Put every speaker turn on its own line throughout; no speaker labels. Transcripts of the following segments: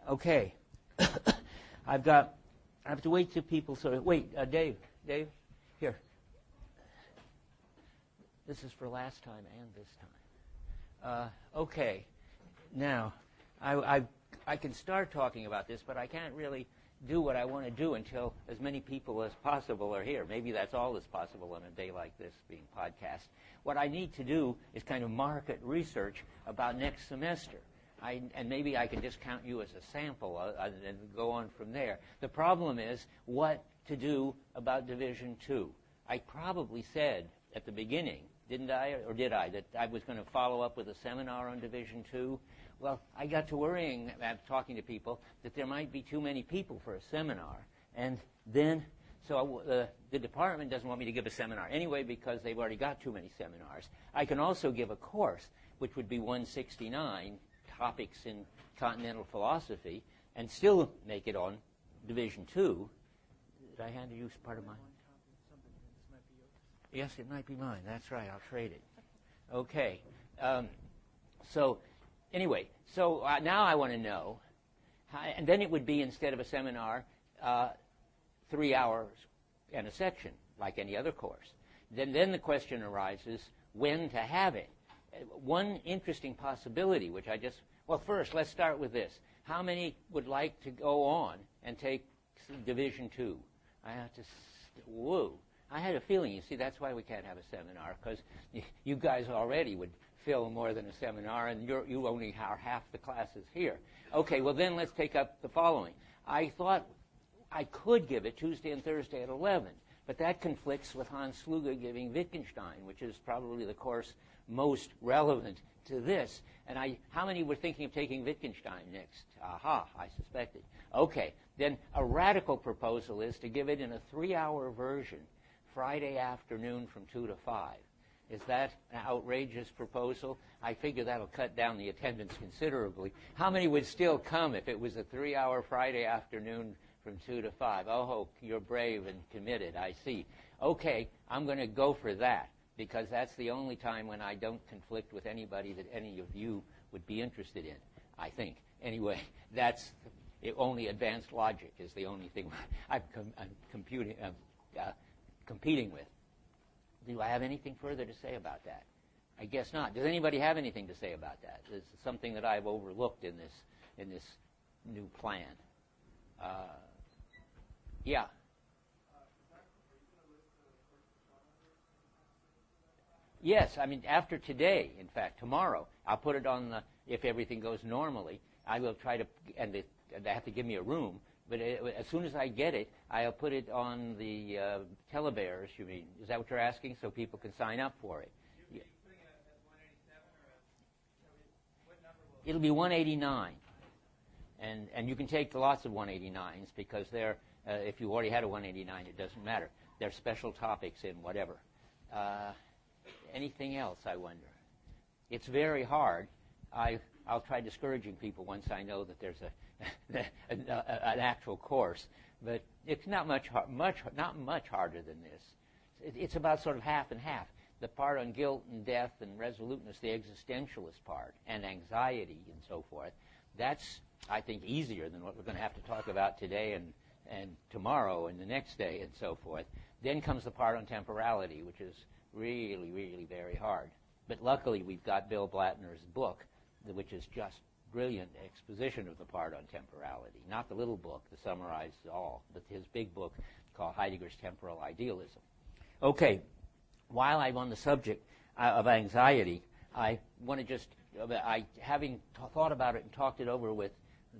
Okay. I have to wait till people sort of, wait, Dave, here. This is for last time and this time. Okay. Now, I can start talking about this, but I can't really do what I want to do until as many people as possible are here. Maybe that's all that's possible on a day like this being podcast. What I need to do is kind of market research about next semester. And maybe I can just count you as a sample and go on from there. The problem is what to do about Division 2. I probably said at the beginning, didn't I, or did I, that I was going to follow up with a seminar on Division 2? Well, I got to worrying, talking to people, that there might be too many people for a seminar. And then, so the department doesn't want me to give a seminar anyway because they've already got too many seminars. I can also give a course, which would be 169, topics in continental philosophy, and still make it on Division 2. Did I hand you part of mine? Yes, it might be mine. That's right. I'll trade it. Okay. So anyway, so now I want to know, and then it would be, instead of a seminar, 3 hours and a section, like any other course. Then the question arises, when to have it. One interesting possibility, which well, first, let's start with this. How many would like to go on and take Division 2? I have to, whoa. I had a feeling, you see, that's why we can't have a seminar, because you guys already would fill more than a seminar, and you only are half the classes here. Okay, well, then let's take up the following. I thought I could give it Tuesday and Thursday at 11, but that conflicts with Hans Sluga giving Wittgenstein, which is probably the course most relevant to this. And how many were thinking of taking Wittgenstein next? Aha, I suspected. Okay, then a radical proposal is to give it in a 3-hour version, Friday afternoon from 2 to 5. Is that an outrageous proposal? I figure that'll cut down the attendance considerably. How many would still come if it was a 3-hour Friday afternoon from 2 to 5? Oh, you're brave and committed, I see. Okay, I'm going to go for that, because that's the only time when I don't conflict with anybody that any of you would be interested in, I think. Anyway, that's only advanced logic is the only thing I'm competing with. Do I have anything further to say about that? I guess not. Does anybody have anything to say about that? This is something that I've overlooked in this new plan. Yeah. Yes, I mean, after today, in fact, tomorrow, I'll put it on if everything goes normally, I will try to, and they have to give me a room, but as soon as I get it, I'll put it on the telebears, you mean. Is that what you're asking, so people can sign up for it?
You'll be putting it at 187, or what number will it be?
It'll be 189. And you can take lots of 189s, because they're, if you already had a 189, it doesn't matter. They're special topics in whatever. Anything else, I wonder? It's very hard. I'll try discouraging people once I know that there's an actual course, but it's not much harder than this. It's about sort of half and half. The part on guilt and death and resoluteness, the existentialist part, and anxiety and so forth, that's, I think, easier than what we're going to have to talk about today and tomorrow and the next day and so forth. Then comes the part on temporality, which is really, really very hard. But luckily, we've got Bill Blattner's book, which is just brilliant exposition of the part on temporality. Not the little book that summarizes all, but his big book called Heidegger's Temporal Idealism. Okay, while I'm on the subject of anxiety, I want to just, having thought about it and talked it over with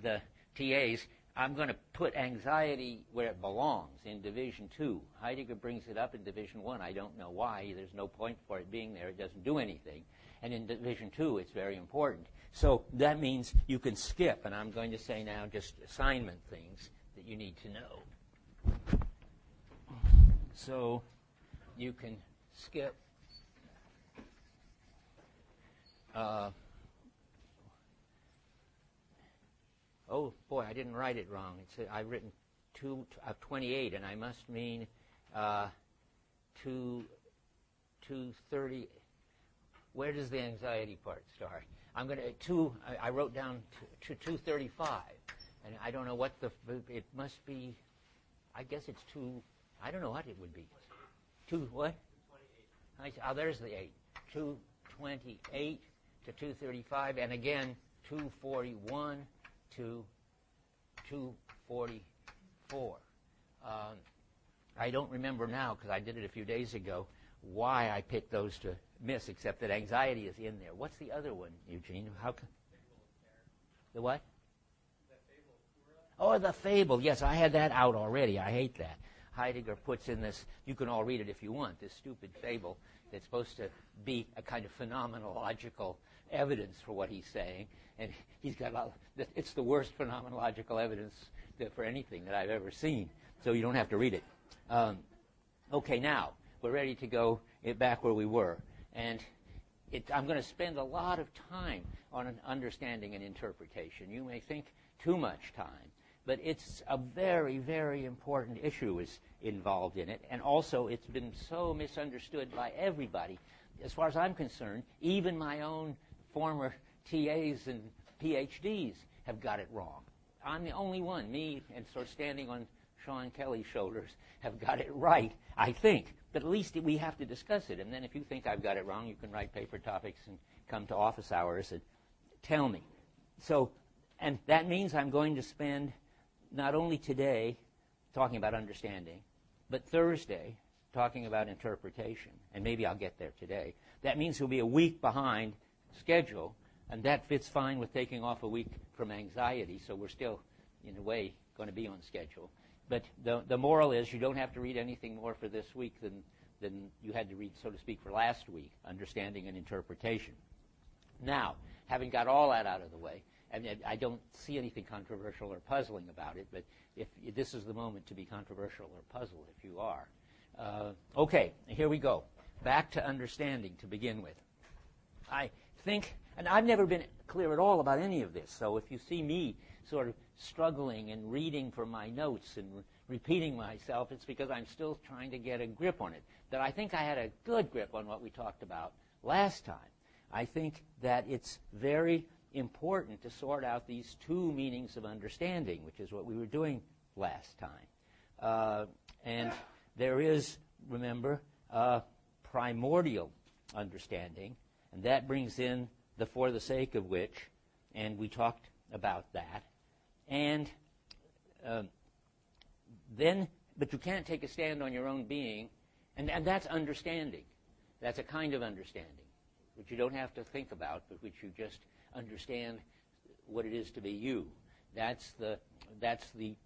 the TAs, I'm going to put anxiety where it belongs, in Division 2. Heidegger brings it up in Division 1. I don't know why. There's no point for it being there. It doesn't do anything. And in Division 2, it's very important. So that means you can skip, and I'm going to say now just assignment things that you need to know. So you can skip. Oh, boy, I didn't write it wrong. I've written 28, and I must mean 230. Where does the anxiety part start? I'm going to I wrote down to 235, and I don't know what it must be. I guess it's I don't know what it would be. 2 what? 228. There's the 8. 228 to 235, and again 241 to 244. I don't remember now, because I did it a few days ago, why I picked those to miss, except that anxiety is in there. What's the other one, Eugene? The what? Oh, the fable. Yes, I had that out already. I hate that. Heidegger puts in this, you can all read it if you want, this stupid fable that's supposed to be a kind of phenomenological evidence for what he's saying. And he's got it's the worst phenomenological evidence for anything that I've ever seen. So you don't have to read it. Okay, now, we're ready to go back where we were. And I'm going to spend a lot of time on an understanding and interpretation. You may think too much time, but it's a very, very important issue is involved in it. And also, it's been so misunderstood by everybody. As far as I'm concerned, even my own former TAs and PhDs have got it wrong. I'm the only one, me and sort of standing on Sean Kelly's shoulders, have got it right, I think. But at least we have to discuss it. And then if you think I've got it wrong, you can write paper topics and come to office hours and tell me. So, and that means I'm going to spend not only today talking about understanding, but Thursday talking about interpretation. And maybe I'll get there today. That means we'll be a week behind schedule, and that fits fine with taking off a week from anxiety, so we're still, in a way, going to be on schedule. But the moral is you don't have to read anything more for this week than you had to read, so to speak, for last week, understanding and interpretation. Now, having got all that out of the way, and I don't see anything controversial or puzzling about it, but if this is the moment to be controversial or puzzled, if you are. Okay, here we go. Back to understanding to begin with. I think, and I've never been clear at all about any of this, so if you see me sort of struggling and reading from my notes and repeating myself, it's because I'm still trying to get a grip on it. That I think I had a good grip on what we talked about last time. I think that it's very important to sort out these two meanings of understanding, which is what we were doing last time. And there is, remember, primordial understanding, and that brings in the for the sake of which, and we talked about that. And then, but you can't take a stand on your own being, and that's understanding. That's a kind of understanding, which you don't have to think about, but which you just understand what it is to be you. That's the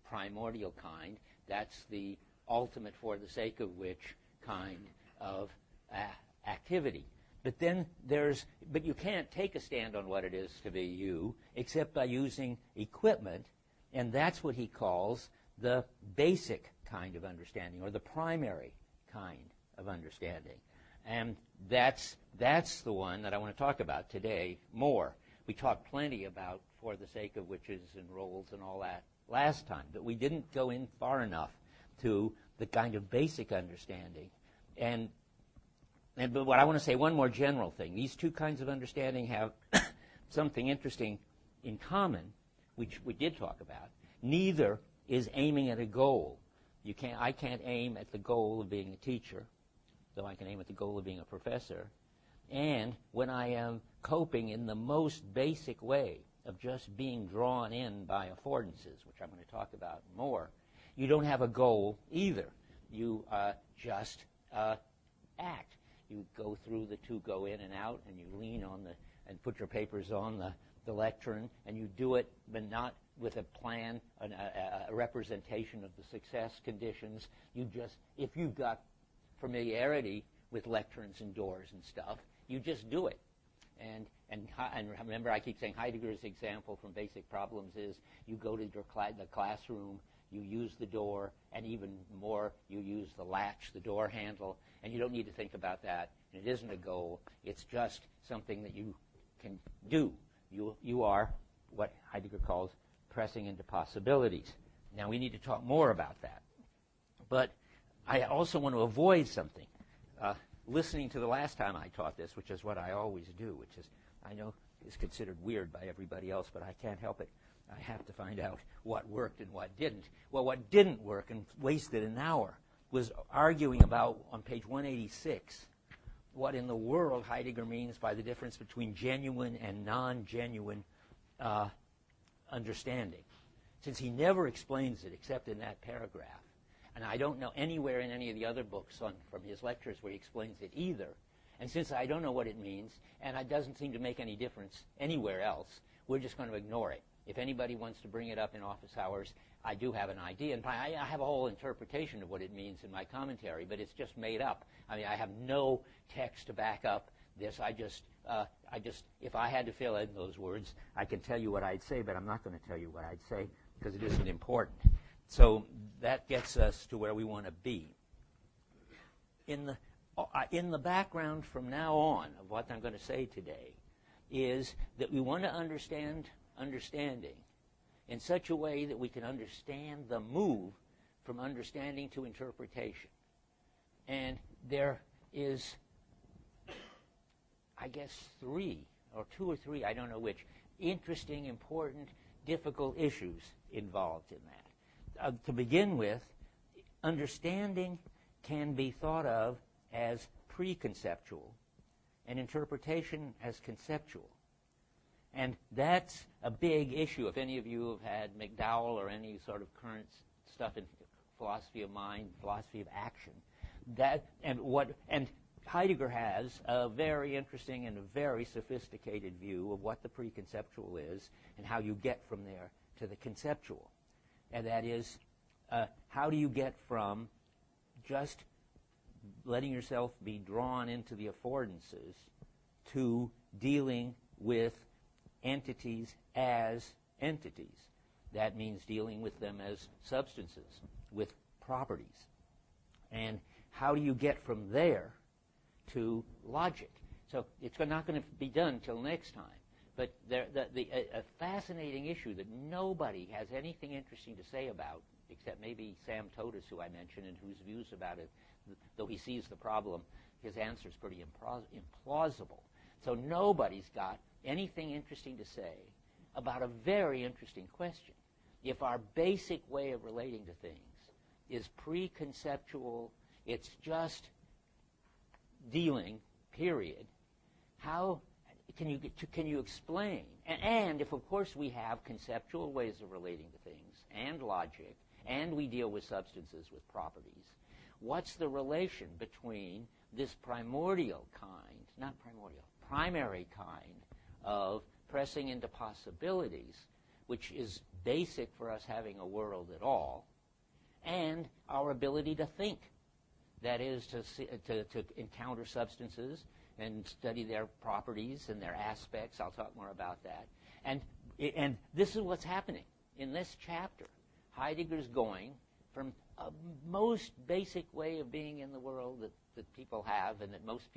primordial kind. That's the ultimate for the sake of which kind of activity. But then but you can't take a stand on what it is to be you except by using equipment, and that's what he calls the basic kind of understanding, or the primary kind of understanding. And that's the one that I want to talk about today more. We talked plenty about for the sake of whiches and roles and all that last time, but we didn't go in far enough to the kind of basic understanding. But what I want to say, one more general thing. These two kinds of understanding have something interesting in common, which we did talk about. Neither is aiming at a goal. I can't aim at the goal of being a teacher, though I can aim at the goal of being a professor. And when I am coping in the most basic way of just being drawn in by affordances, which I'm going to talk about more, you don't have a goal either. You just act. You go through the two go in and out, and you lean on and put your papers on the lectern, and you do it, but not with a plan, a representation of the success conditions. You just, if you've got familiarity with lecterns and doors and stuff, you just do it. And remember, I keep saying Heidegger's example from Basic Problems is you go to the classroom, you use the door, and even more, you use the latch, the door handle, and you don't need to think about that. And it isn't a goal. It's just something that you can do. You are what Heidegger calls pressing into possibilities. Now, we need to talk more about that. But I also want to avoid something. Listening to the last time I taught this, which is what I always do, which is, I know is considered weird by everybody else, but I can't help it. I have to find out what worked and what didn't. Well, what didn't work and wasted an hour was arguing about, on page 186, what in the world Heidegger means by the difference between genuine and non-genuine understanding, since he never explains it except in that paragraph. And I don't know anywhere in any of the other books from his lectures where he explains it either. And since I don't know what it means, and it doesn't seem to make any difference anywhere else, we're just going to ignore it. If anybody wants to bring it up in office hours, I do have an idea. And I have a whole interpretation of what it means in my commentary, but it's just made up. I mean, I have no text to back up this. If I had to fill in those words, I can tell you what I'd say, but I'm not going to tell you what I'd say because it isn't important. So that gets us to where we want to be. In the background from now on of what I'm going to say today is that we want to understand understanding in such a way that we can understand the move from understanding to interpretation. And there is, I guess, two or three, I don't know which, interesting, important, difficult issues involved in that. To begin with, understanding can be thought of as preconceptual and interpretation as conceptual. And that's a big issue. If any of you have had McDowell or any sort of current stuff in philosophy of mind, philosophy of action, and Heidegger has a very interesting and a very sophisticated view of what the preconceptual is and how you get from there to the conceptual. And that is, how do you get from just letting yourself be drawn into the affordances to dealing with entities as entities? That means dealing with them as substances, with properties. And how do you get from there to logic? So it's not going to be done till next time. But a fascinating issue that nobody has anything interesting to say about, except maybe Sam Totis, who I mentioned, and whose views about it, though he sees the problem, his answer is pretty implausible. So nobody's got anything interesting to say about a very interesting question. If our basic way of relating to things is preconceptual, it's just dealing, period, how can you explain? And if, of course, we have conceptual ways of relating to things and logic, and we deal with substances, with properties, what's the relation between this primary kind of pressing into possibilities, which is basic for us having a world at all, and our ability to think? That is, to encounter substances and study their properties and their aspects. I'll talk more about that. And this is what's happening in this chapter. Heidegger's going from a most basic way of being in the world that people have, and that most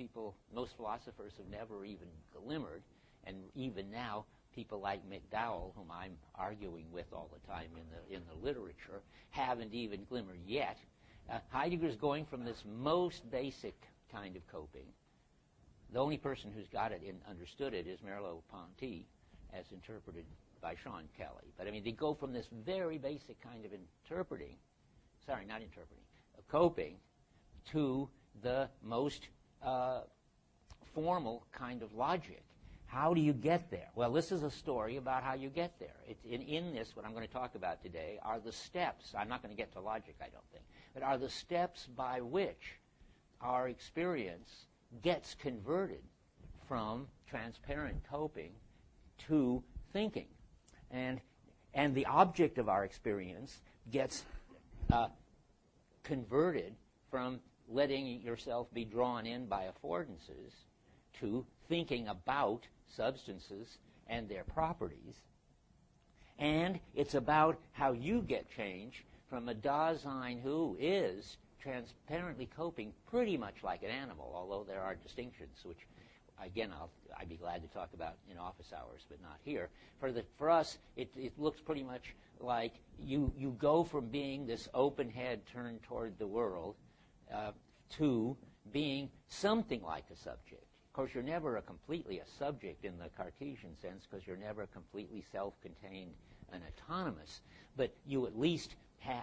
philosophers have never even glimmered, and even now people like McDowell, whom I'm arguing with all the time in the literature, haven't even glimmered yet. Heidegger's going from this most basic kind of coping. The only person who's got it and understood it is Merleau-Ponty, as interpreted by Sean Kelly. But I mean, they go from this very basic kind of coping, to the most formal kind of logic. How do you get there? Well, this is a story about how you get there. In this, what I'm going to talk about today are the steps. I'm not going to get to logic, I don't think, but are the steps by which our experience gets converted from transparent coping to thinking. And the object of our experience gets converted from letting yourself be drawn in by affordances to thinking about substances and their properties. And it's about how you get change from a Dasein who is transparently coping pretty much like an animal, although there are distinctions, which, again, I'd be glad to talk about in office hours, but not here. For us, it looks pretty much like you go from being this open head turned toward the world to being something like a subject. Of course, you're never completely a subject in the Cartesian sense because you're never completely self-contained and autonomous. But you at least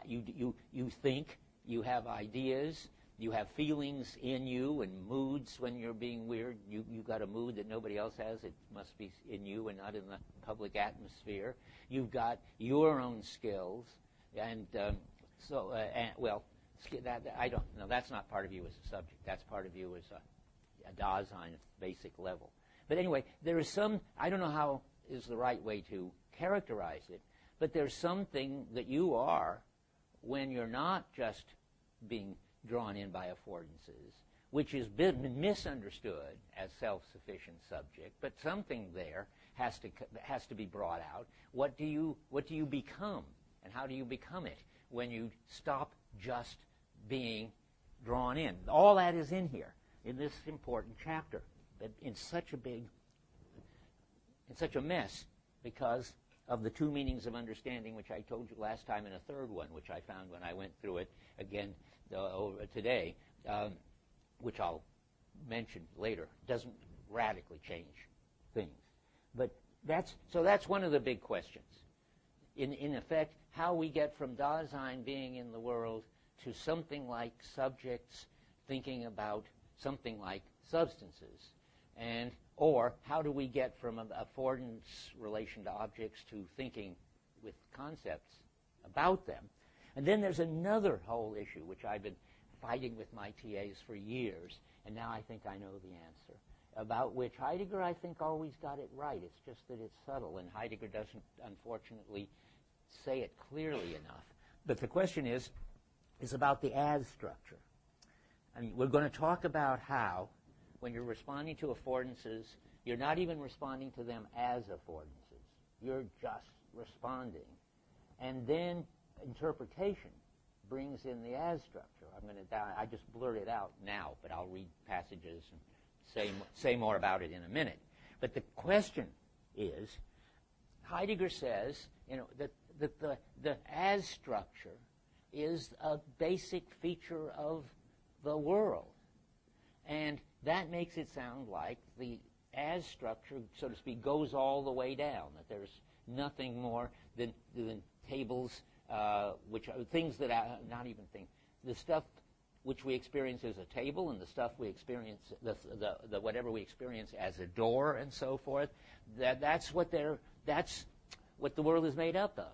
you think, you have ideas, you have feelings in you and moods when you're being weird. You got a mood that nobody else has. It must be in you and not in the public atmosphere. You've got your own skills, and I don't know. That's not part of you as a subject. That's part of you as a Dasein basic level. But anyway, there is some. I don't know how is the right way to characterize it, but there's something that you are when you're not just being drawn in by affordances, which has been misunderstood as self-sufficient subject, but something there has to be brought out. What do you become, and how do you become it when you stop just being drawn in? All that is in here in this important chapter, but in such a mess because of the two meanings of understanding, which I told you last time, and a third one, which I found when I went through it again today, which I'll mention later. Doesn't radically change things. But that's one of the big questions. In effect, how we get from Dasein being in the world to something like subjects thinking about something like substances, or how do we get from affordance relation to objects to thinking with concepts about them? And then there's another whole issue, which I've been fighting with my TAs for years, and now I think I know the answer, about which Heidegger, I think, always got it right. It's just that it's subtle, and Heidegger doesn't, unfortunately, say it clearly enough. But the question is about the as structure. I mean, we're going to talk about how, when you're responding to affordances, you're not even responding to them as affordances. You're just responding. And then interpretation brings in the as structure. I just blurt it out now, but I'll read passages and say more about it in a minute. But the question is, Heidegger says, that the as structure is a basic feature of the world. And that makes it sound like the as structure, so to speak, goes all the way down, that there's nothing more than tables, which are things that are not even things. The stuff which we experience as a table and the stuff we experience, the whatever we experience as a door and so forth, that's what the world is made up of.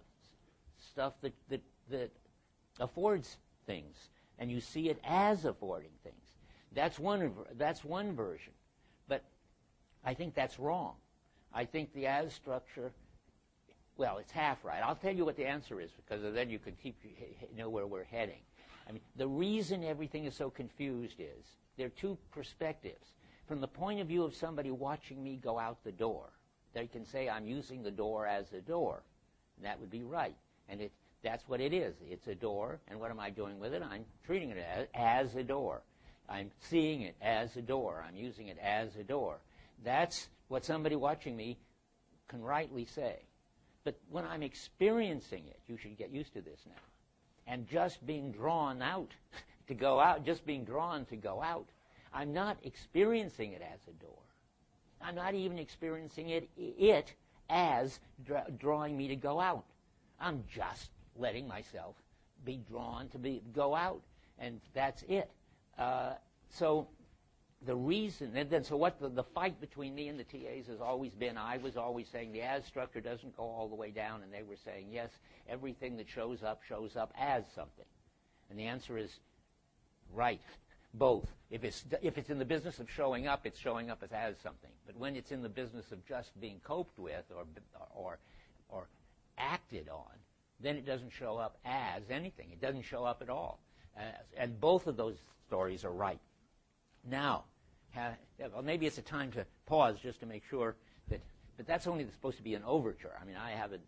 Stuff that affords things, and you see it as affording things. That's one version, but I think that's wrong. I think the as structure, well, it's half right. I'll tell you what the answer is, because then you can know where we're heading. I mean, the reason everything is so confused is there are two perspectives. From the point of view of somebody watching me go out the door, they can say I'm using the door as a door, and that would be right. And that's what it is. It's a door, and what am I doing with it? I'm treating it as a door. I'm seeing it as a door. I'm using it as a door. That's what somebody watching me can rightly say. But when I'm experiencing it, you should get used to this now, and just being drawn out to go out, just being drawn to go out, I'm not experiencing it as a door. I'm not even experiencing it as drawing me to go out. I'm just letting myself be drawn to go out, and that's it. So the reason, and then so what the fight between me and the TAs has always been, I was always saying the as structure doesn't go all the way down, and they were saying, yes, everything that shows up as something. And the answer is right, both. If it's in the business of showing up, it's showing up as something. But when it's in the business of just being coped with or acted on, then it doesn't show up as anything. It doesn't show up at all. And both of those stories are right. Now, maybe it's a time to pause just to make sure but that's only supposed to be an overture. I mean, I haven't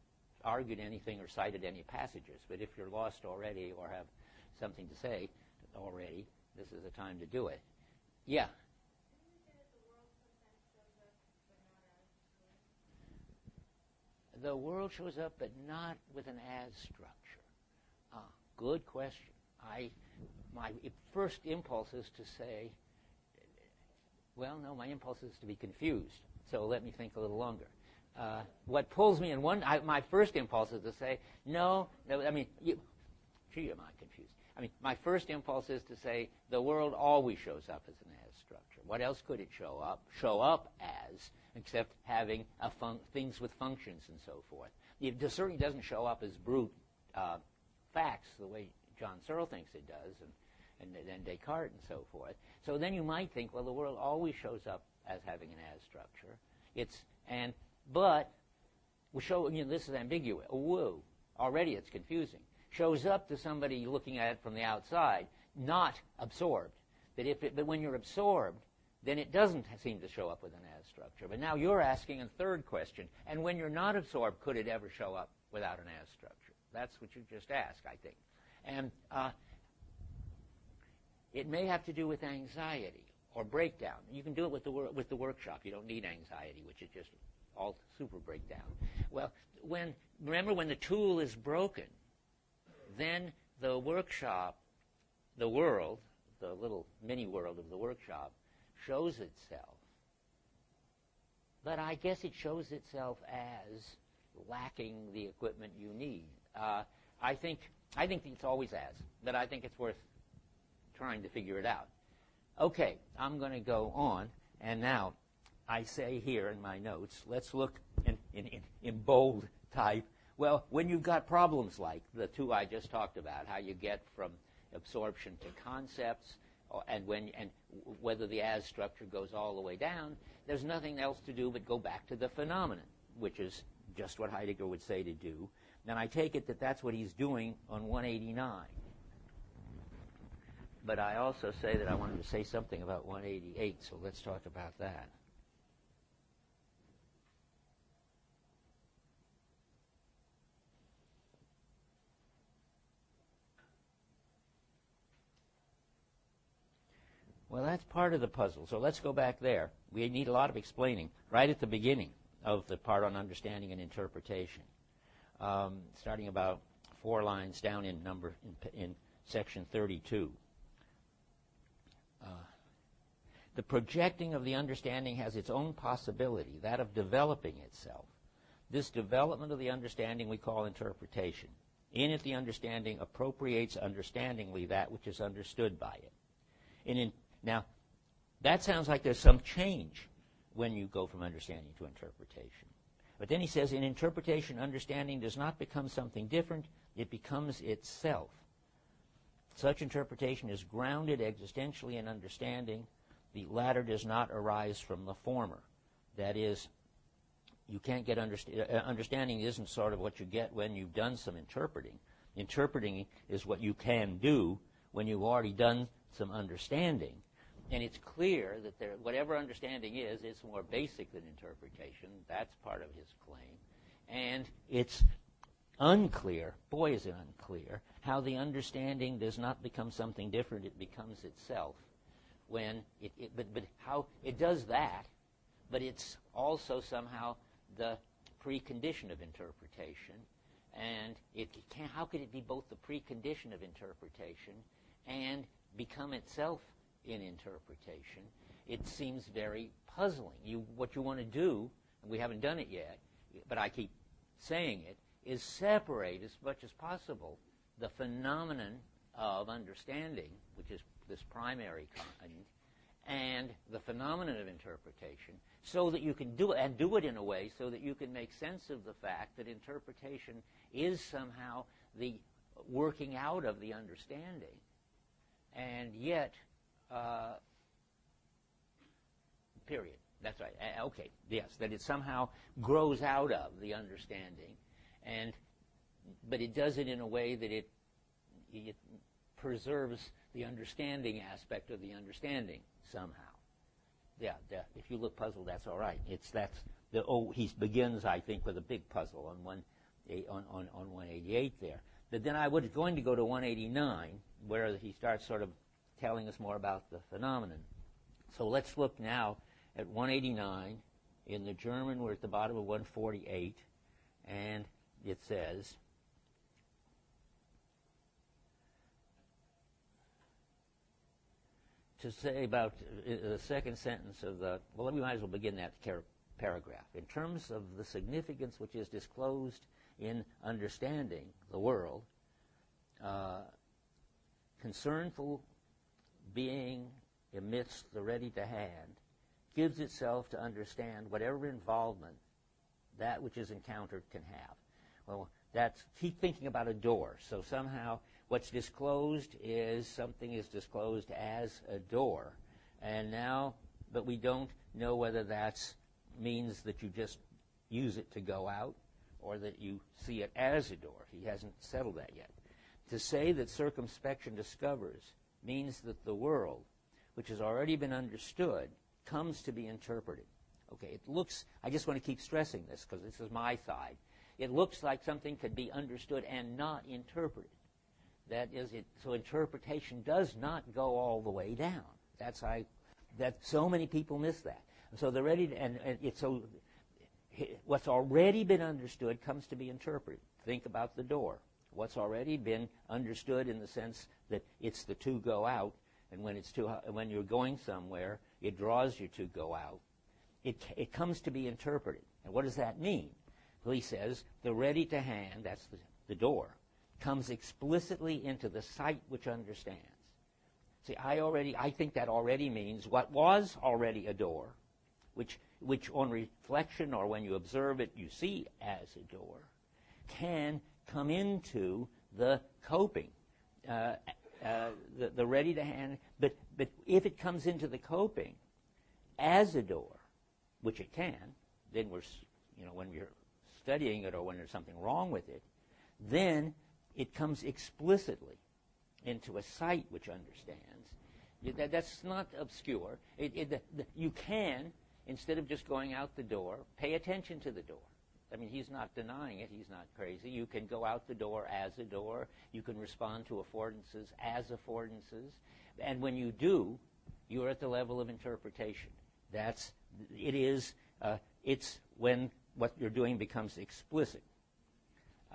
argued anything or cited any passages, but if you're lost already or have something to say already, this is the time to do it. Yeah? The world shows up, but not with an as structure. Good question. My first impulse is to say, Well, no, my impulse is to be confused. So let me think a little longer. What pulls me in my first impulse is to say, no, I mean, gee, am I confused? I mean, my first impulse is to say the world always shows up as an as structure. What else could it show up as, except having things with functions and so forth? It certainly doesn't show up as brute facts the way John Searle thinks it does, and Descartes and so forth. So then you might think, well, the world always shows up as having an as structure. But this is ambiguous. Whoa, already it's confusing. Shows up to somebody looking at it from the outside, not absorbed. But when you're absorbed, then it doesn't seem to show up with an as structure. But now you're asking a third question. And when you're not absorbed, could it ever show up without an as structure? That's what you just asked, I think. And it may have to do with anxiety or breakdown. You can do it with the workshop. You don't need anxiety, which is just all super breakdown. Well, remember when the tool is broken, then the workshop, the world, the little mini world of the workshop, shows itself. But I guess it shows itself as lacking the equipment you need. I think it's always as, but I think it's worth trying to figure it out. Okay, I'm going to go on, and now I say here in my notes, let's look in bold type. Well, when you've got problems like the two I just talked about, how you get from absorption to concepts, and whether the as structure goes all the way down, there's nothing else to do but go back to the phenomenon, which is just what Heidegger would say to do. And I take it that that's what he's doing on 189. But I also say that I wanted to say something about 188, so let's talk about that. Well, that's part of the puzzle, so let's go back there. We need a lot of explaining right at the beginning of the part on understanding and interpretation, starting about 4 lines down in section 32. The projecting of the understanding has its own possibility, that of developing itself. This development of the understanding we call interpretation. In it, the understanding appropriates understandingly that which is understood by it. Now, that sounds like there's some change when you go from understanding to interpretation. But then he says, in interpretation, understanding does not become something different, it becomes itself. Such interpretation is grounded existentially in understanding. The latter does not arise from the former. That is, you can't get understanding isn't sort of what you get when you've done some interpreting. Interpreting is what you can do when you've already done some understanding. And it's clear that whatever understanding is, it's more basic than interpretation. That's part of his claim. And it's unclear, boy is it unclear, how the understanding does not become something different, it becomes itself. But how it does that, but it's also somehow the precondition of interpretation. And how could it be both the precondition of interpretation and become itself in interpretation? It seems very puzzling. What you want to do, and we haven't done it yet, but I keep saying it, is separate as much as possible the phenomenon of understanding, which is this primary kind, and the phenomenon of interpretation, so that you can do it, and do it in a way so that you can make sense of the fact that interpretation is somehow the working out of the understanding, and yet, period. That's right. Okay, yes, that it somehow grows out of the understanding, but it does it in a way that it preserves the understanding aspect of the understanding somehow. Yeah, if you look puzzled, that's all right. He begins, I think, with a big puzzle on 188 there. But then I was going to go to 189, where he starts sort of telling us more about the phenomenon. So let's look now at 189. In the German, we're at the bottom of 148, and it says, to say about the second sentence of the, well, we might as well begin that paragraph. In terms of the significance which is disclosed in understanding the world, concernful being amidst the ready-to-hand gives itself to understand whatever involvement that which is encountered can have. Well, keep thinking about a door. So somehow what's disclosed is something is disclosed as a door. And now, but we don't know whether that means that you just use it to go out or that you see it as a door. He hasn't settled that yet. To say that circumspection discovers means that the world, which has already been understood, comes to be interpreted. Okay, it looks, I just want to keep stressing this because this is my side. It looks like something could be understood and not interpreted. That is it. So interpretation does not go all the way down. That so many people miss that. So they're ready to, and it's so what's already been understood comes to be interpreted. Think about the door. What's already been understood in the sense that it's the to go out, and when you're going somewhere, it draws you to go out. It comes to be interpreted. And what does that mean? Well, he says the ready to hand, that's the door, comes explicitly into the sight which understands. See, I think that already means what was already a door, which on reflection or when you observe it you see as a door, can come into the coping, the ready to hand. But if it comes into the coping as a door, which it can, then when we're studying it or when there's something wrong with it, then it comes explicitly into a sight which understands. That's not obscure. You can, instead of just going out the door, pay attention to the door. I mean, he's not denying it. He's not crazy. You can go out the door as a door. You can respond to affordances as affordances. And when you do, you're at the level of interpretation. It's when what you're doing becomes explicit.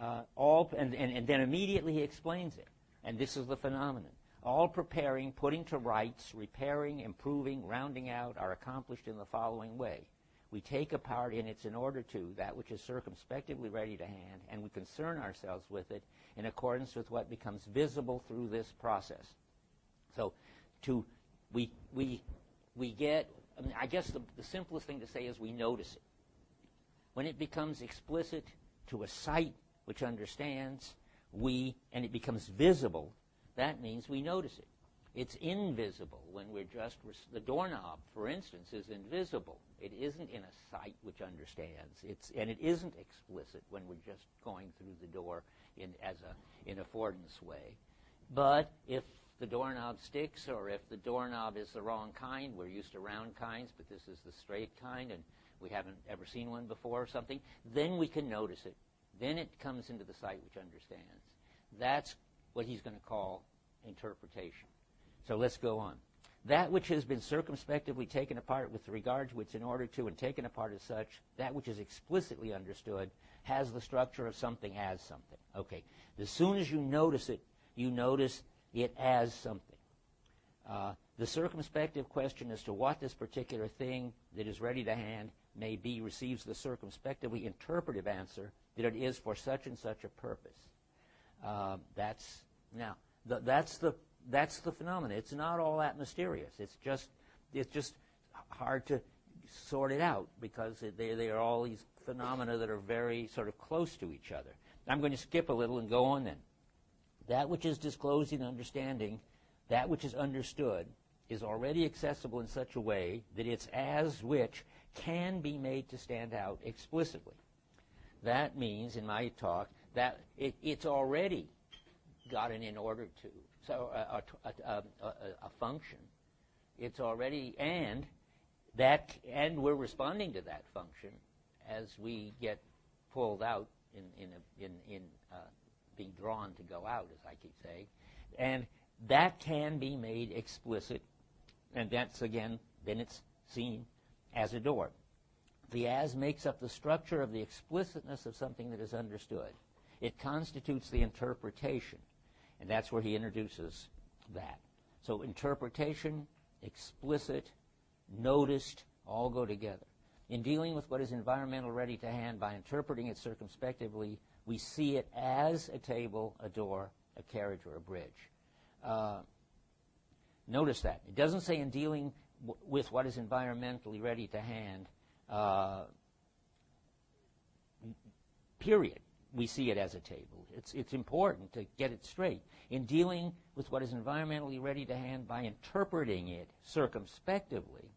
And then immediately he explains it. And this is the phenomenon. All preparing, putting to rights, repairing, improving, rounding out are accomplished in the following way. We take a part in its in order to, that which is circumspectively ready to hand, and we concern ourselves with it in accordance with what becomes visible through this process. So we get, I guess the simplest thing to say is we notice it. When it becomes explicit to a sight which understands, and it becomes visible, that means we notice it. It's invisible when we're just, the doorknob, for instance, is invisible. It isn't in a sight which understands. And it isn't explicit when we're just going through the door in affordance way. But if the doorknob sticks or if the doorknob is the wrong kind, we're used to round kinds, but this is the straight kind, and we haven't ever seen one before or something, then we can notice it. Then it comes into the sight which understands. That's what he's going to call interpretation. So let's go on. That which has been circumspectively taken apart with regard to its in order to and taken apart as such, that which is explicitly understood, has the structure of something as something. Okay. As soon as you notice it as something. The circumspective question as to what this particular thing that is ready to hand may be receives the circumspectively interpretive answer that it is for such and such a purpose. That's the phenomenon. It's not all that mysterious. It's just hard to sort it out because they are all these phenomena that are very sort of close to each other. I'm going to skip a little and go on then. That which is disclosed in understanding, that which is understood, is already accessible in such a way that it's as which can be made to stand out explicitly. That means, in my talk, that it's already got an in order to, so a function. It's already, and we're responding to that function as we get pulled out in being drawn to go out, as I keep saying, and that can be made explicit, and that's again, then it's seen as a door. The as makes up the structure of the explicitness of something that is understood. It constitutes the interpretation, and that's where he introduces that. So interpretation explicit, noticed, all go together. In dealing with what is environmental ready to hand by interpreting it circumspectively, we see it as a table, a door, a carriage, or a bridge. Notice that. It doesn't say in dealing with what is environmentally ready to hand, period. We see it as a table. It's important to get it straight. In dealing with what is environmentally ready to hand by interpreting it circumspectively,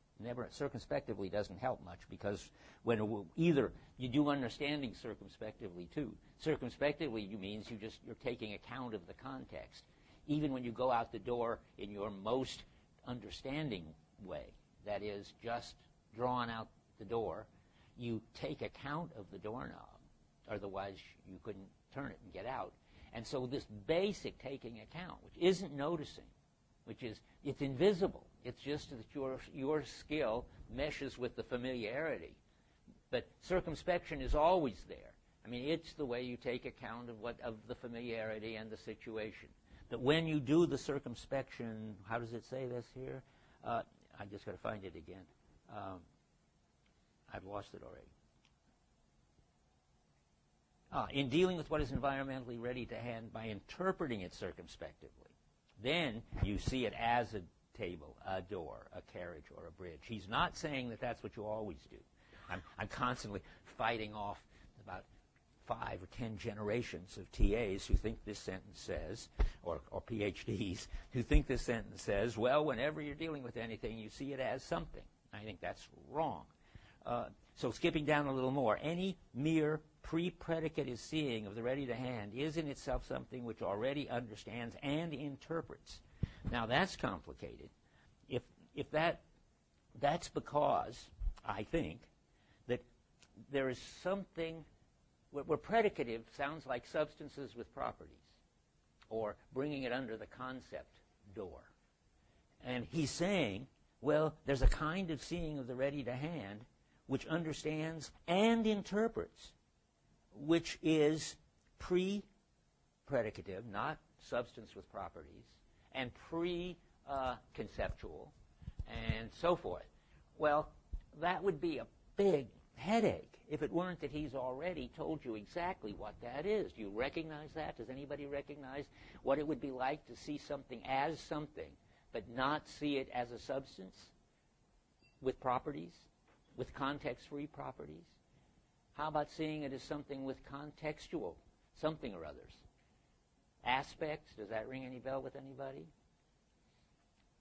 circumspectively doesn't help much, because when either you do understanding circumspectively too. Circumspectively means you're taking account of the context. Even when you go out the door in your most understanding way, that is just drawn out the door, you take account of the doorknob. Otherwise, you couldn't turn it and get out. And so this basic taking account, which isn't noticing, it's invisible. It's just that your skill meshes with the familiarity. But circumspection is always there. I mean, it's the way you take account of the familiarity and the situation. That when you do the circumspection, how does it say this here? I just got to find it again. I've lost it already. In dealing with what is environmentally ready to hand by interpreting it circumspectively, then you see it as a table, a door, a carriage, or a bridge. He's not saying that that's what you always do. I'm constantly fighting off about 5 or 10 generations of TAs who think this sentence says, or PhDs, who think this sentence says, well, whenever you're dealing with anything, you see it as something. I think that's wrong. So skipping down a little more, any mere pre-predicative seeing of the ready to hand is in itself something which already understands and interprets. Now that's complicated. If that's because I think that there is something where predicative sounds like substances with properties, or bringing it under the concept door. And he's saying, well, there's a kind of seeing of the ready to hand which understands and interprets, which is pre-predicative, not substance with properties, and pre-conceptual, and so forth. Well, that would be a big headache if it weren't that he's already told you exactly what that is. Do you recognize that? Does anybody recognize what it would be like to see something as something, but not see it as a substance with properties, with context-free properties? How about seeing it as something with contextual something or others? Aspects, does that ring any bell with anybody?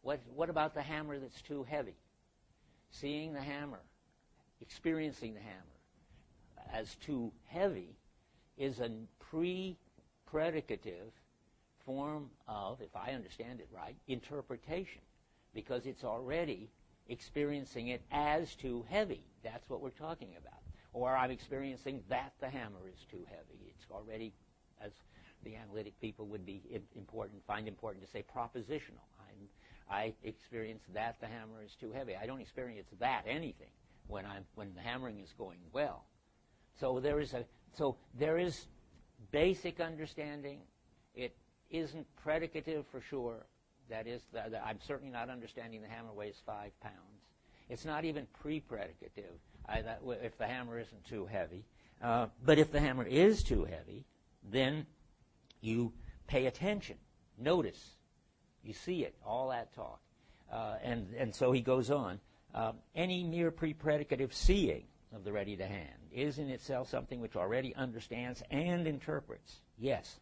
What about the hammer that's too heavy? Seeing the hammer, experiencing the hammer as too heavy is a pre-predicative form of, if I understand it right, interpretation, because it's already experiencing it as too heavy. That's what we're talking about. Or I'm experiencing that the hammer is too heavy. It's already, as the analytic people would find important to say, propositional. I experience that the hammer is too heavy. I don't experience that anything when the hammering is going well. So there is basic understanding. It isn't predicative for sure. That is, I'm certainly not understanding the hammer weighs 5 pounds. It's not even pre-predicative if the hammer isn't too heavy. But if the hammer is too heavy, then you pay attention, notice, you see it, all that talk. And so he goes on. Any mere pre-predicative seeing of the ready to hand is in itself something which already understands and interprets. Yes,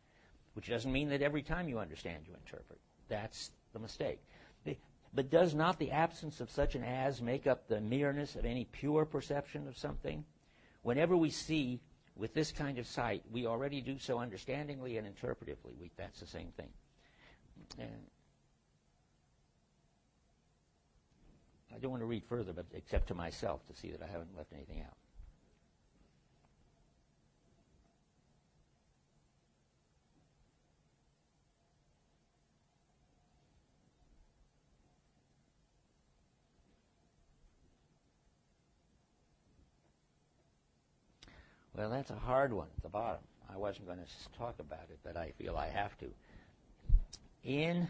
which doesn't mean that every time you understand you interpret. That's the mistake. But does not the absence of such an as make up the mereness of any pure perception of something? Whenever we see with this kind of sight, we already do so understandingly and interpretively. That's the same thing. And I don't want to read further, but except to myself to see that I haven't left anything out. Well, that's a hard one at the bottom. I wasn't going to talk about it, but I feel I have to. In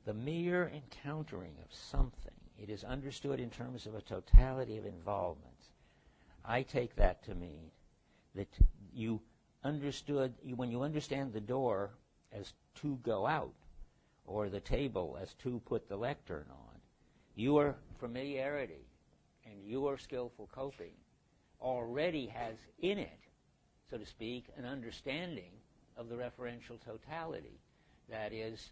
the mere encountering of something. It is understood in terms of a totality of involvements. I take that to mean that you understood, when you understand the door as to go out, or the table as to put the lectern on, your familiarity and your skillful coping already has in it, so to speak, an understanding of the referential totality. That is,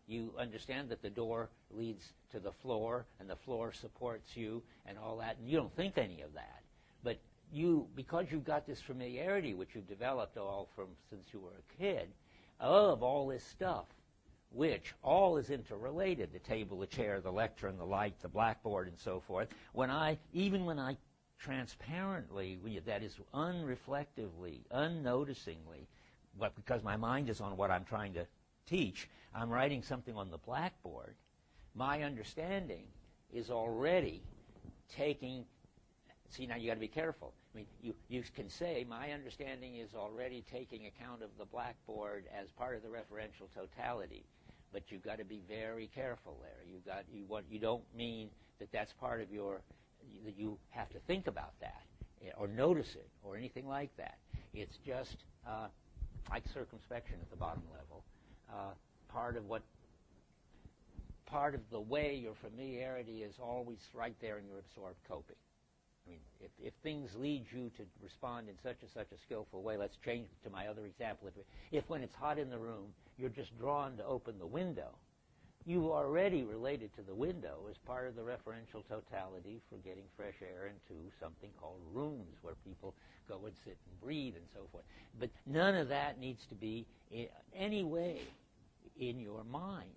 you understand that the door leads to the floor, and the floor supports you, and all that, and you don't think any of that. But you, because you've got this familiarity, which you've developed all from since you were a kid, of all this stuff, which all is interrelated, the table, the chair, the lectern, the light, the blackboard, and so forth, even when I transparently, that is unreflectively, unnoticingly, but because my mind is on what I'm trying to teach, I'm writing something on the blackboard, my understanding is already taking, see, now you got to be careful. I mean, you can say my understanding is already taking account of the blackboard as part of the referential totality, but you've got to be very careful there. You don't mean that that's part of your, that you have to think about that or notice it or anything like that. It's just like circumspection at the bottom level. Part of the way your familiarity is always right there in your absorbed coping. I mean, if things lead you to respond in such and such a skillful way, let's change to my other example. If when it's hot in the room, you're just drawn to open the window, you already related to the window as part of the referential totality for getting fresh air into something called rooms where people go and sit and breathe and so forth. But none of that needs to be in any way in your mind.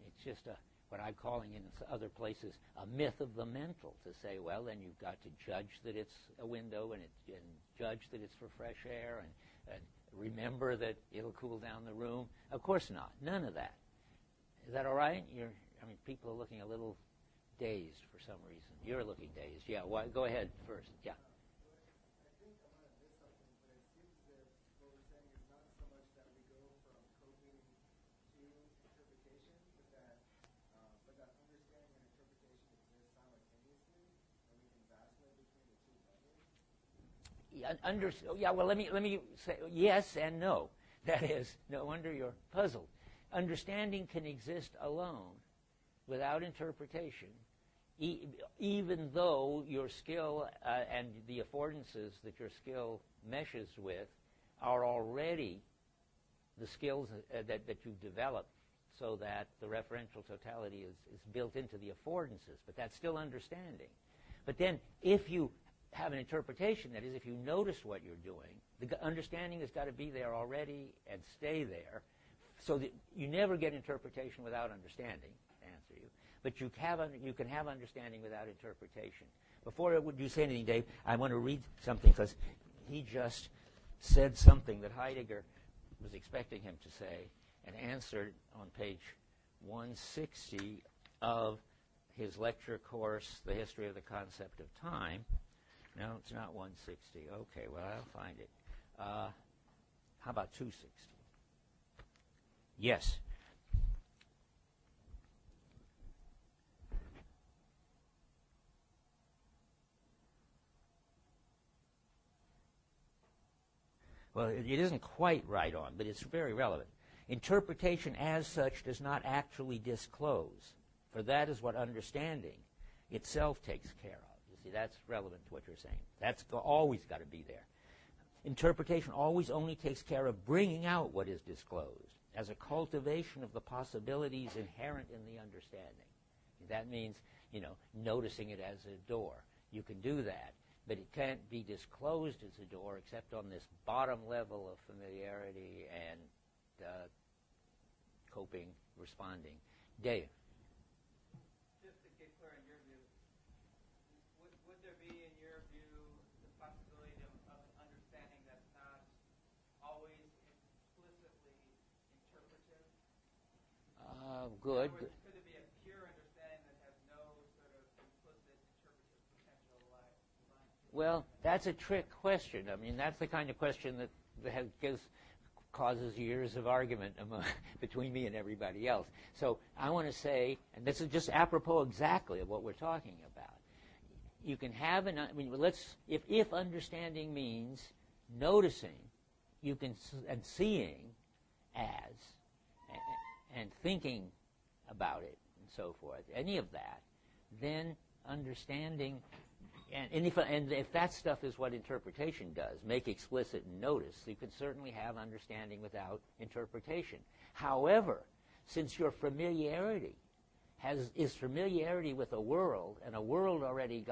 It's just what I'm calling in other places a myth of the mental, to say, well, then you've got to judge that it's a window and judge that it's for fresh air and remember that it'll cool down the room. Of course not. None of that. Is that all right? People are looking a little dazed for some reason. You're looking dazed. Yeah, go ahead first. Yeah.
I think I might have missed something, but it seems that what we're saying is not so much that we go from coping to interpretation, but that understanding and interpretation exist simultaneously, and we can vacillate between the two levels.
Well, let me say yes and no. That is, no wonder you're puzzled. Understanding can exist alone without interpretation, even though your skill and the affordances that your skill meshes with are already the skills that you've developed, so that the referential totality is built into the affordances, but that's still understanding. But then if you have an interpretation, that is, if you notice what you're doing, the understanding has got to be there already and stay there, so that you never get interpretation without understanding, to answer you. But you can have understanding without interpretation. Before you say anything, Dave, I want to read something, because he just said something that Heidegger was expecting him to say and answered on page 160 of his lecture course, The History of the Concept of Time. No, it's not 160. Okay, well, I'll find it. How about 260? Yes. Well, it isn't quite right on, but it's very relevant. Interpretation as such does not actually disclose, for that is what understanding itself takes care of. You see, that's relevant to what you're saying. That's always got to be there. Interpretation always only takes care of bringing out what is disclosed as a cultivation of the possibilities inherent in the understanding. That means, noticing it as a door. You can do that, but it can't be disclosed as a door except on this bottom level of familiarity and coping, responding. Dave?
Just to get clear in your view, would there be, in your view, the possibility of an understanding that's not always explicitly interpretive?
Good.
In other words, could it be a pure understanding that has no sort of implicit interpretive potential lying to it?
Well, that's a trick question. I mean, that's the kind of question that gives causes years of argument between me and everybody else. So I want to say, and this is just apropos exactly of what we're talking about. You can have if understanding means noticing, you can and seeing as and thinking about it and so forth, any of that, then understanding, and if that stuff is what interpretation does, make explicit and notice, you can certainly have understanding without interpretation. However, since your familiarity is familiarity with a world, and a world already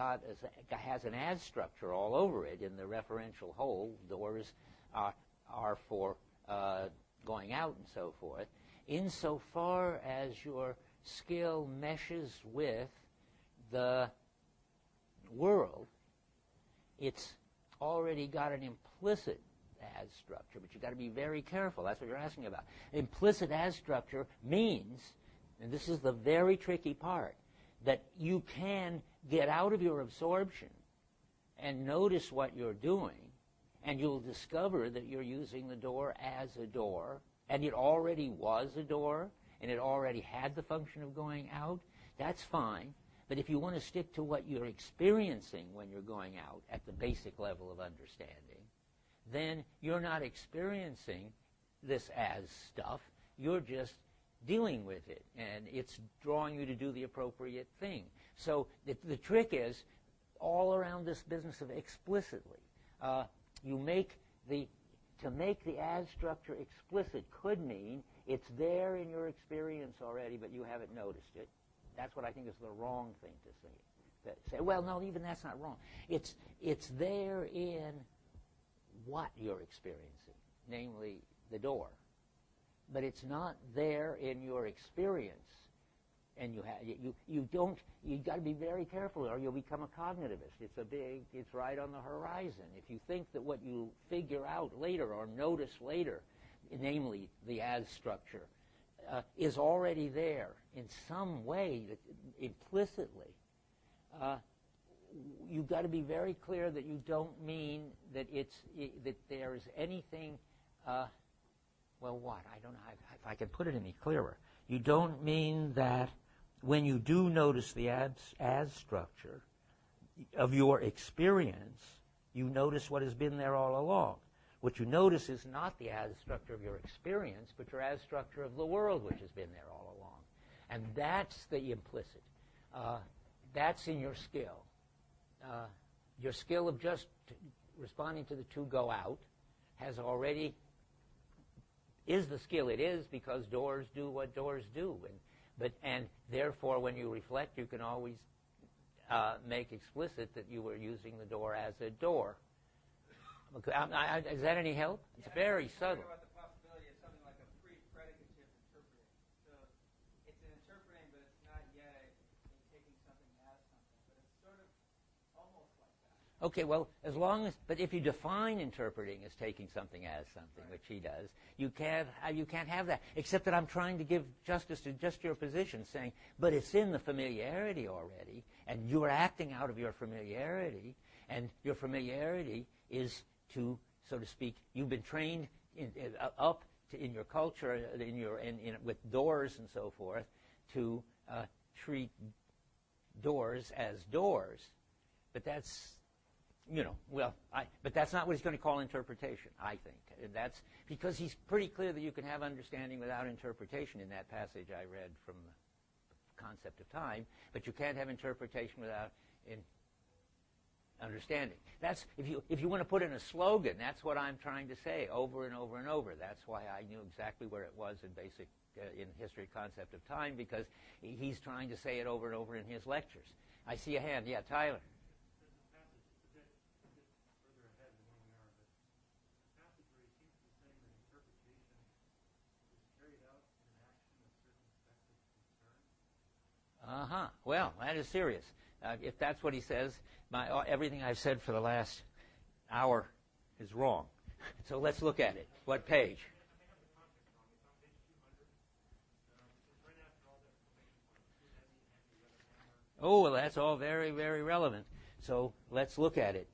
has an as structure all over it in the referential whole, doors are for going out and so forth, insofar as your skill meshes with the world, it's already got an implicit as structure, but you've got to be very careful. That's what you're asking about. Implicit as structure means, and this is the very tricky part, that you can get out of your absorption and notice what you're doing, and you'll discover that you're using the door as a door, and it already was a door, and it already had the function of going out. That's fine. But if you want to stick to what you're experiencing when you're going out at the basic level of understanding, then you're not experiencing this as stuff. You're just dealing with it, and it's drawing you to do the appropriate thing. So the trick is all around this business of explicitly. To make the as structure explicit could mean it's there in your experience already, but you haven't noticed it. That's what I think is the wrong thing to say. Well, no, even that's not wrong. It's there in what you're experiencing, namely the door. But it's not there in your experience. And you've got to be very careful or you'll become a cognitivist. It's right on the horizon. If you think that what you figure out later or notice later, namely the as structure, is already there in some way, implicitly, you've got to be very clear that you don't mean that that there is anything. Well, what? I don't know if I can put it any clearer. You don't mean that when you do notice the as structure of your experience, you notice what has been there all along. What you notice is not the as structure of your experience, but your as structure of the world, which has been there all along. And that's the implicit. That's in your skill. Your skill of just responding to the two go out is the skill it is because doors do what doors do. And therefore, when you reflect, you can always make explicit that you were using the door as a door. Is that any help? It's very subtle.
About the possibility of something like a pre-predicative interpreting. So it's an interpreting, but it's not yet taking something as something. But it's sort of almost like that.
Okay, well, but if you define interpreting as taking something as something, right, which he does, you can't have that. Except that I'm trying to give justice to just your position, saying, but it's in the familiarity already, and you're acting out of your familiarity, and your familiarity is to, so to speak, you've been trained in your culture, with doors and so forth, to treat doors as doors. But that's, but that's not what he's going to call interpretation, I think. And that's because he's pretty clear that you can have understanding without interpretation in that passage I read from the concept of time, but you can't have interpretation without understanding. That's if you want to put in a slogan, that's what I'm trying to say over and over and over. That's why I knew exactly where it was in basic in history concept of time, because he's trying to say it over and over in his lectures. I see a hand. Yeah, Tyler. Well, that is serious. If that's what he says, everything I've said for the last hour is wrong. So let's look at it. What page? Oh, well, that's all very, very relevant. So let's look at it.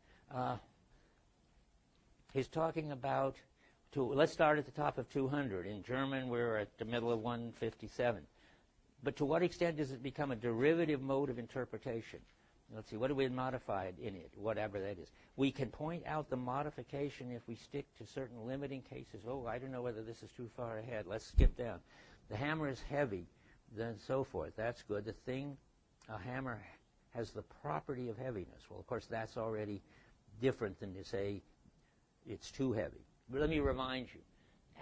He's talking about let's start at the top of 200. In German, we're at the middle of 157. But to what extent does it become a derivative mode of interpretation? Let's see, what do we modify in it, whatever that is? We can point out the modification if we stick to certain limiting cases. Oh, I don't know whether this is too far ahead. Let's skip down. The hammer is heavy, then so forth. That's good. The thing, a hammer has the property of heaviness. Well, of course, that's already different than to say it's too heavy. But let me remind you,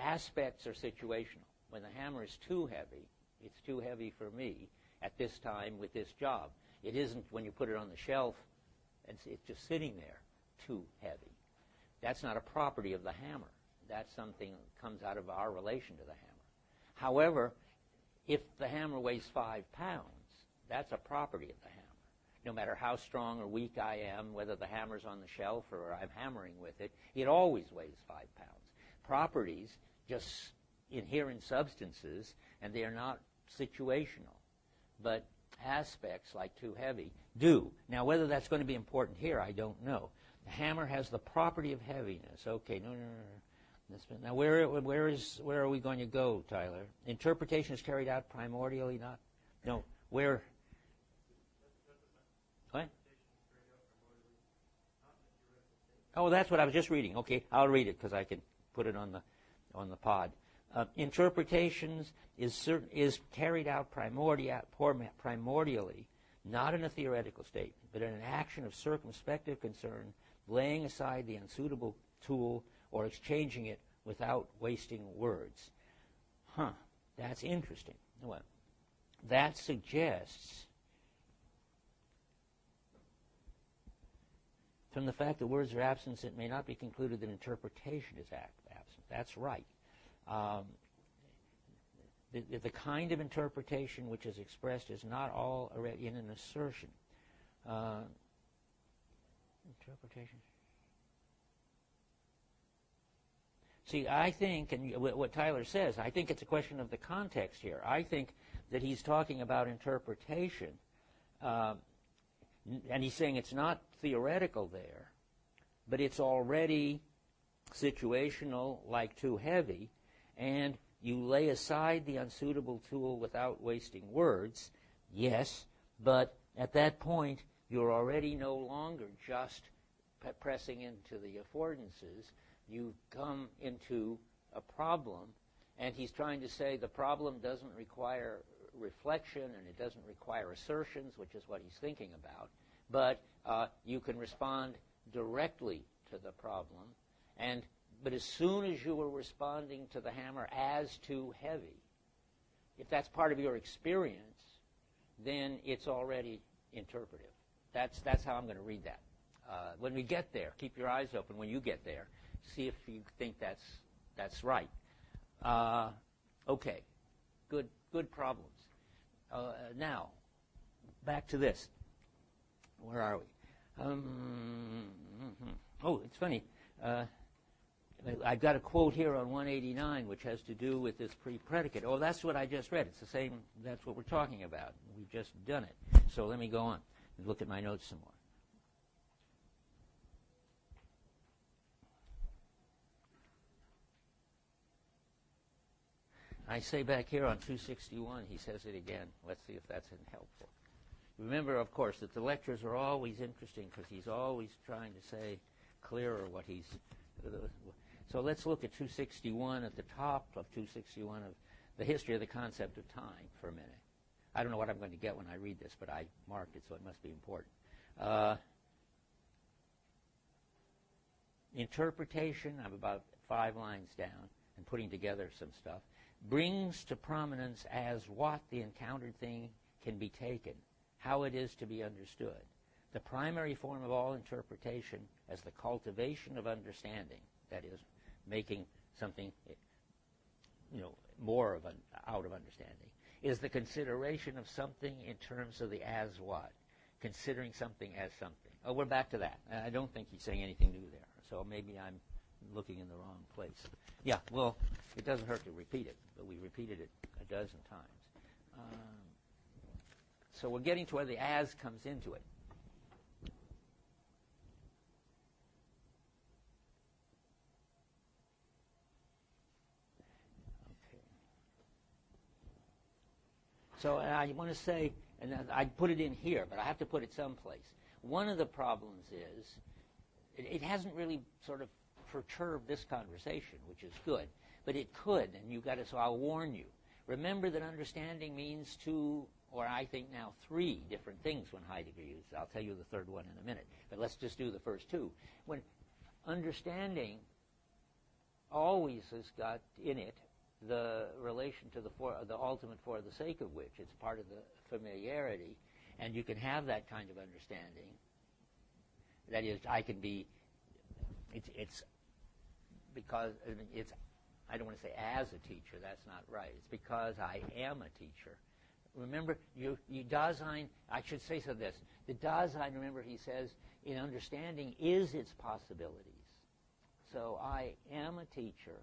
aspects are situational. When the hammer is too heavy, it's too heavy for me at this time with this job. It isn't when you put it on the shelf and it's just sitting there, too heavy. That's not a property of the hammer. That's something that comes out of our relation to the hammer. However, if the hammer weighs 5 pounds, that's a property of the hammer. No matter how strong or weak I am, whether the hammer's on the shelf or I'm hammering with it, it always weighs 5 pounds. Properties just inherent substances, and they are not situational. But aspects like too heavy do. Now, whether that's going to be important here, I don't know. The hammer has the property of heaviness. Okay, no. Now, where are we going to go, Tyler? Interpretation is carried out primordially, not? No, where? What? Oh, that's what I was just reading. Okay, I'll read it because I can put it on the pod. Interpretations is carried out primordially, not in a theoretical statement, but in an action of circumspective concern, laying aside the unsuitable tool or exchanging it without wasting words. That's interesting. Well, that suggests, from the fact that words are absent, it may not be concluded that interpretation is absent. That's right. The kind of interpretation which is expressed is not all already in an assertion. Interpretation. See, I think, and what Tyler says, I think it's a question of the context here. I think that he's talking about interpretation, and he's saying it's not theoretical there, but it's already situational, like too heavy, and you lay aside the unsuitable tool without wasting words, yes, but at that point, you're already no longer just pressing into the affordances. You come into a problem, and he's trying to say the problem doesn't require reflection, and it doesn't require assertions, which is what he's thinking about, but you can respond directly to the problem, but as soon as you are responding to the hammer as too heavy, if that's part of your experience, then it's already interpretive. That's how I'm going to read that. When we get there, keep your eyes open when you get there. See if you think that's right. Okay, good problems. Now, back to this. Where are we? Oh, it's funny. I've got a quote here on 189 which has to do with this pre-predicate. Oh, that's what I just read. It's the same. That's what we're talking about. We've just done it. So let me go on and look at my notes some more. I say back here on 261, he says it again. Let's see if that's helpful. Remember, of course, that the lectures are always interesting because he's always trying to say clearer what he's... So let's look at 261 at the top of 261 of the history of the concept of time for a minute. I don't know what I'm going to get when I read this, but I marked it, so it must be important. Interpretation, I'm about 5 lines down and putting together some stuff, brings to prominence as what the encountered thing can be taken, how it is to be understood. The primary form of all interpretation as the cultivation of understanding, that is, making something, more out of understanding, is the consideration of something in terms of the as what, considering something as something. Oh, we're back to that. I don't think he's saying anything new there, so maybe I'm looking in the wrong place. Yeah, well, it doesn't hurt to repeat it, but we repeated it a dozen times. So we're getting to where the as comes into it. So I want to say, and I put it in here, but I have to put it someplace. One of the problems is it hasn't really sort of perturbed this conversation, which is good, but it could, and you got to. So I'll warn you. Remember that understanding means two, or I think now three different things when Heidegger used it. I'll tell you the third one in a minute, but let's just do the first two. When understanding always has got in it the relation to the ultimate for the sake of which. It's part of the familiarity, and you can have that kind of understanding. That is, I can be, it's because, it's, I don't want to say as a teacher, that's not right. It's because I am a teacher. Remember, you Dasein, I should say so this, the Dasein, remember he says, in understanding is its possibilities. So I am a teacher,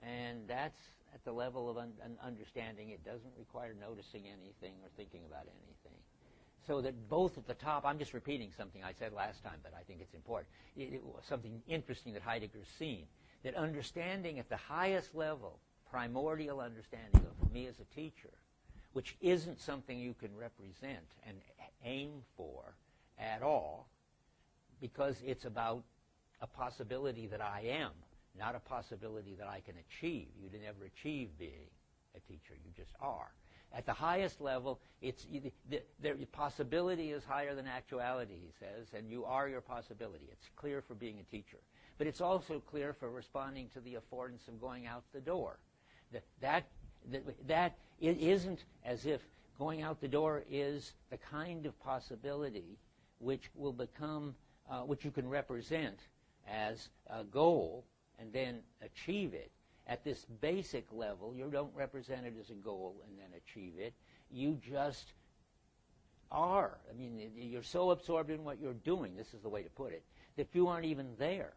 and that's at the level of understanding. It doesn't require noticing anything or thinking about anything. So that both at the top, I'm just repeating something I said last time, but I think it's important. It was something interesting that Heidegger's seen, that understanding at the highest level, primordial understanding of me as a teacher, which isn't something you can represent and aim for at all, because it's about a possibility that I am, not a possibility that I can achieve. You'd never achieve being a teacher. You just are. At the highest level, the possibility is higher than actuality, he says, and you are your possibility. It's clear for being a teacher. But it's also clear for responding to the affordance of going out the door. That it isn't as if going out the door is the kind of possibility which will become, which you can represent as a goal and then achieve it. At this basic level, you don't represent it as a goal and then achieve it. You just are. I mean, you're so absorbed in what you're doing, this is the way to put it, that you aren't even there.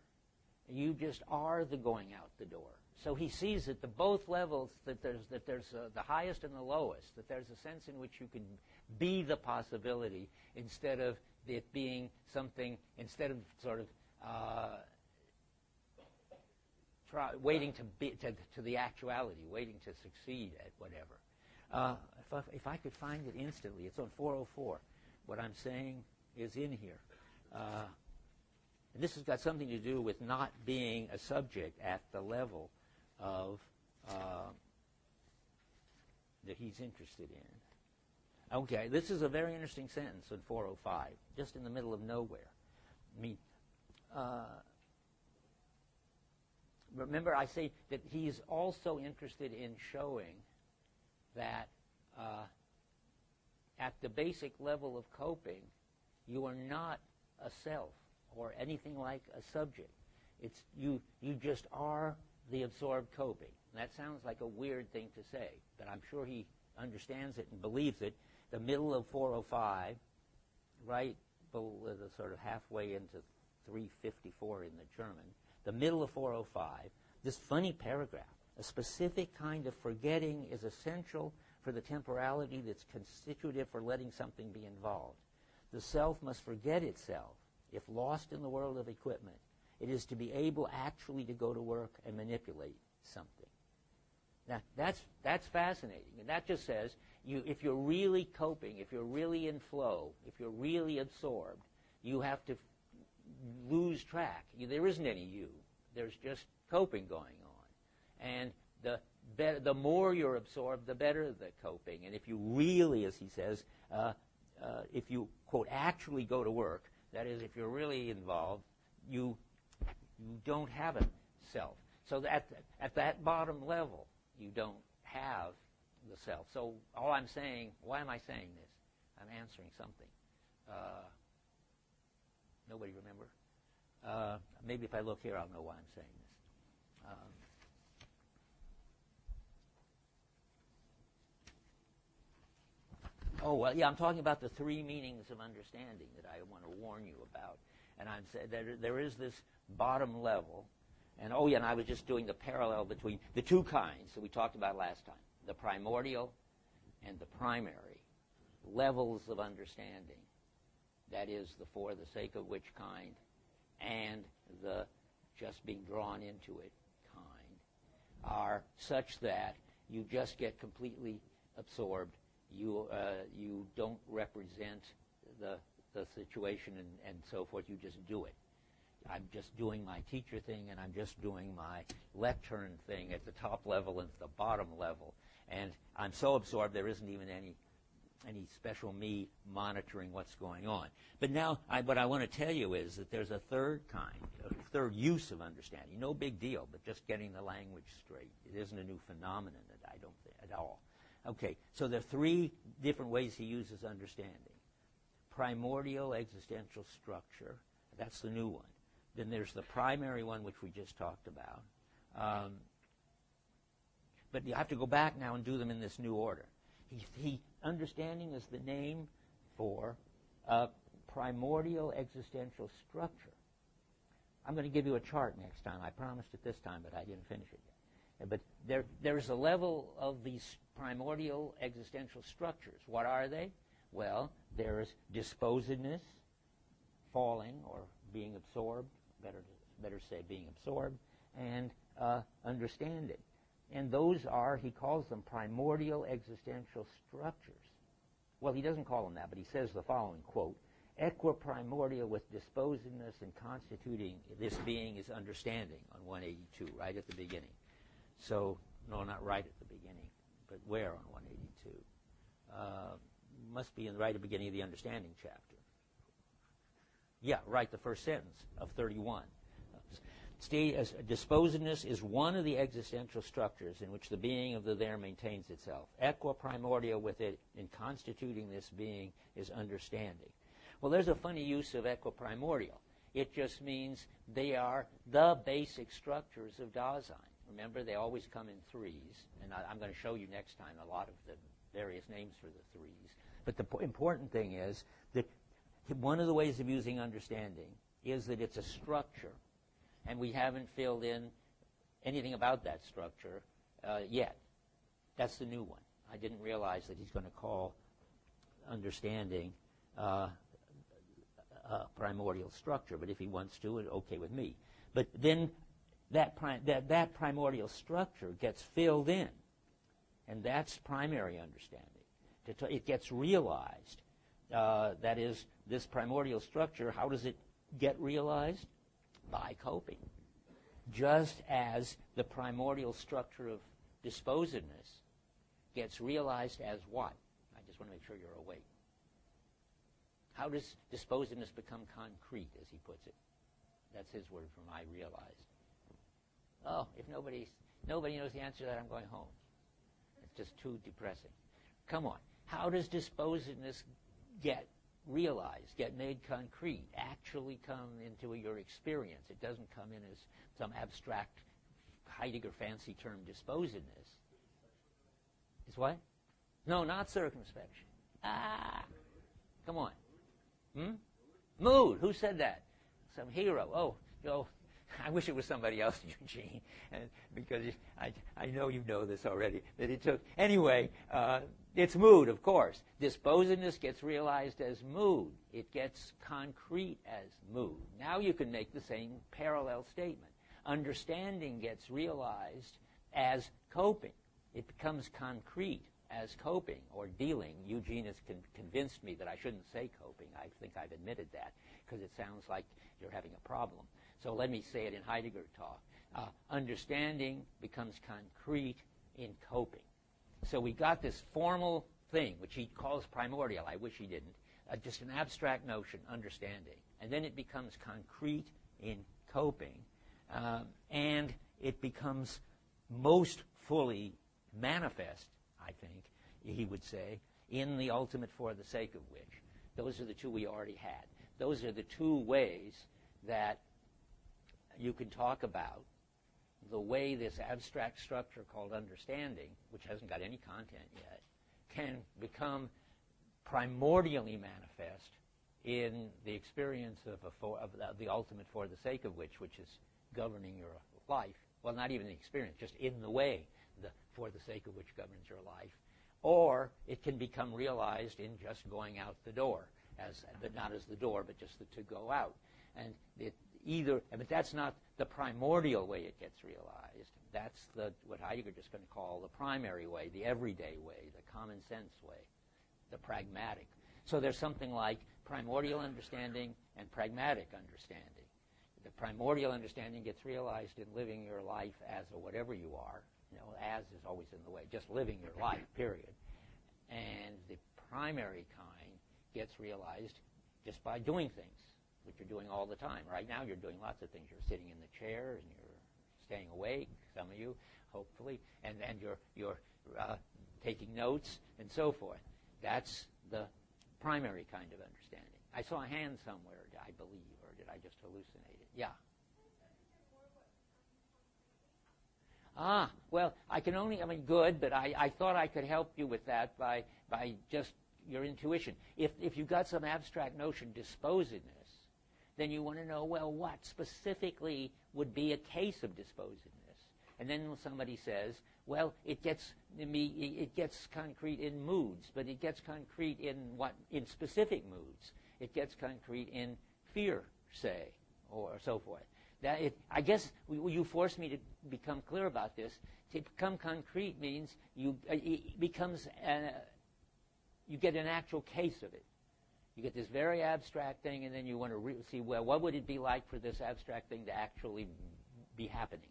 You just are the going out the door. So he sees at the both levels that there's the highest and the lowest, that there's a sense in which you can be the possibility instead of it being something, instead of sort of waiting to the actuality, waiting to succeed at whatever. If I could find it instantly, it's on 404. What I'm saying is in here. And this has got something to do with not being a subject at the level of that he's interested in. Okay, this is a very interesting sentence in 405, just in the middle of nowhere. I mean, remember I say that he's also interested in showing that at the basic level of coping, you are not a self or anything like a subject. It's you just are the absorbed coping. And that sounds like a weird thing to say, but I'm sure he understands it and believes it. The middle of 405, right below the sort of halfway into 354 in the German, the middle of 405, this funny paragraph, a specific kind of forgetting is essential for the temporality that's constitutive for letting something be involved. The self must forget itself. If lost in the world of equipment, it is to be able actually to go to work and manipulate something. Now, that's fascinating. And that just says, if you're really coping, if you're really in flow, if you're really absorbed, you have to lose track. There isn't any you. There's just coping going on. And the more you're absorbed, the better the coping. And if you really, as he says, if you, quote, actually go to work, that is, if you're really involved, you don't have a self. So at that bottom level, you don't have the self. So all I'm saying, why am I saying this? I'm answering something. Nobody remember? Maybe if I look here, I'll know why I'm saying this. Oh, well, yeah, I'm talking about the three meanings of understanding that I want to warn you about. And I'm saying there is this bottom level. And, oh, yeah, and I was just doing the parallel between the two kinds that we talked about last time, the primordial and the primary levels of understanding. That is, the for the sake of which kind and the just being drawn into it kind are such that you just get completely absorbed You don't represent the situation and so forth. You just do it. I'm just doing my teacher thing, and I'm just doing my lectern thing at the top level and at the bottom level. And I'm so absorbed there isn't even any special me monitoring what's going on. But now what I want to tell you is that there's a third kind, a third use of understanding. No big deal, but just getting the language straight. It isn't a new phenomenon, I don't think, at all. Okay, so there are three different ways he uses understanding. Primordial existential structure, that's the new one. Then there's the primary one, which we just talked about. But you have to go back now and do them in this new order. Understanding is the name for primordial existential structure. I'm going to give you a chart next time. I promised it this time, but I didn't finish it yet. But there's a level of these primordial existential structures. What are they? Well, there's disposedness, falling or being absorbed, better say being absorbed, and understanding. And those are, he calls them primordial existential structures. Well, he doesn't call them that, but he says the following, quote, equiprimordial with disposedness and constituting this being is understanding on 182, right at the beginning. So, no, not right at the beginning, but where on 182? Must be right at the beginning of the understanding chapter. Yeah, right, the first sentence of 31. Disposedness is one of the existential structures in which the being of the there maintains itself. Equiprimordial with it in constituting this being is understanding. Well, there's a funny use of equiprimordial. It just means they are the basic structures of Dasein. Remember, they always come in threes, and I'm going to show you next time a lot of the various names for the threes. But the important thing is that one of the ways of using understanding is that it's a structure, and we haven't filled in anything about that structure yet. That's the new one. I didn't realize that he's going to call understanding a primordial structure, but if he wants to, it's okay with me. But then that primordial structure gets filled in, and that's primary understanding. It gets realized. That is, this primordial structure, how does it get realized? By coping. Just as the primordial structure of disposedness gets realized as what? I just want to make sure you're awake. How does disposedness become concrete, as he puts it? That's his word from I realized. Oh, if nobody knows the answer to that, I'm going home. It's just too depressing. Come on. How does disposedness get realized, get made concrete, actually come into your experience? It doesn't come in as some abstract Heidegger fancy term, disposedness. Is what? No, not circumspection. Come on. Mood. Who said that? Some hero. Oh, I wish it was somebody else, Eugene, because I know you know this already. That it took anyway. It's mood, of course. Disposedness gets realized as mood. It gets concrete as mood. Now you can make the same parallel statement. Understanding gets realized as coping. It becomes concrete as coping or dealing. Eugene has convinced me that I shouldn't say coping. I think I've admitted that because it sounds like you're having a problem. So let me say it in Heidegger talk. Understanding becomes concrete in coping. So we got this formal thing, which he calls primordial. I wish he didn't. Just an abstract notion, understanding. And then it becomes concrete in coping. And it becomes most fully manifest, I think, he would say, in the ultimate for the sake of which. Those are the two we already had. Those are the two ways that you can talk about the way this abstract structure called understanding, which hasn't got any content yet, can become primordially manifest in the experience of the ultimate for the sake of which is governing your life. Well, not even the experience, just in the way for the sake of which governs your life. Or it can become realized in just going out the door, but not as the door, but just to go out. And but that's not the primordial way it gets realized. That's what Heidegger is going to call the primary way, the everyday way, the common sense way, the pragmatic. So there's something like primordial understanding and pragmatic understanding. The primordial understanding gets realized in living your life as a whatever you are. As is always in the way, just living your life, period. And the primary kind gets realized just by doing things, which you're doing all the time. Right now you're doing lots of things. You're sitting in the chair and you're staying awake, some of you, hopefully, and you're taking notes and so forth. That's the primary kind of understanding. I saw a hand somewhere, I believe, or did I just hallucinate it? Yeah. Well, good, but I thought I could help you with that by just your intuition. If you've got some abstract notion, disposedness, then you want to know, well, what specifically would be a case of disposedness? And then somebody says, well, it gets concrete in moods, but it gets concrete in specific moods. It gets concrete in fear, say, or so forth. I guess you forced me to become clear about this. To become concrete means you get an actual case of it. You get this very abstract thing, and then you want to see, well, what would it be like for this abstract thing to actually be happening?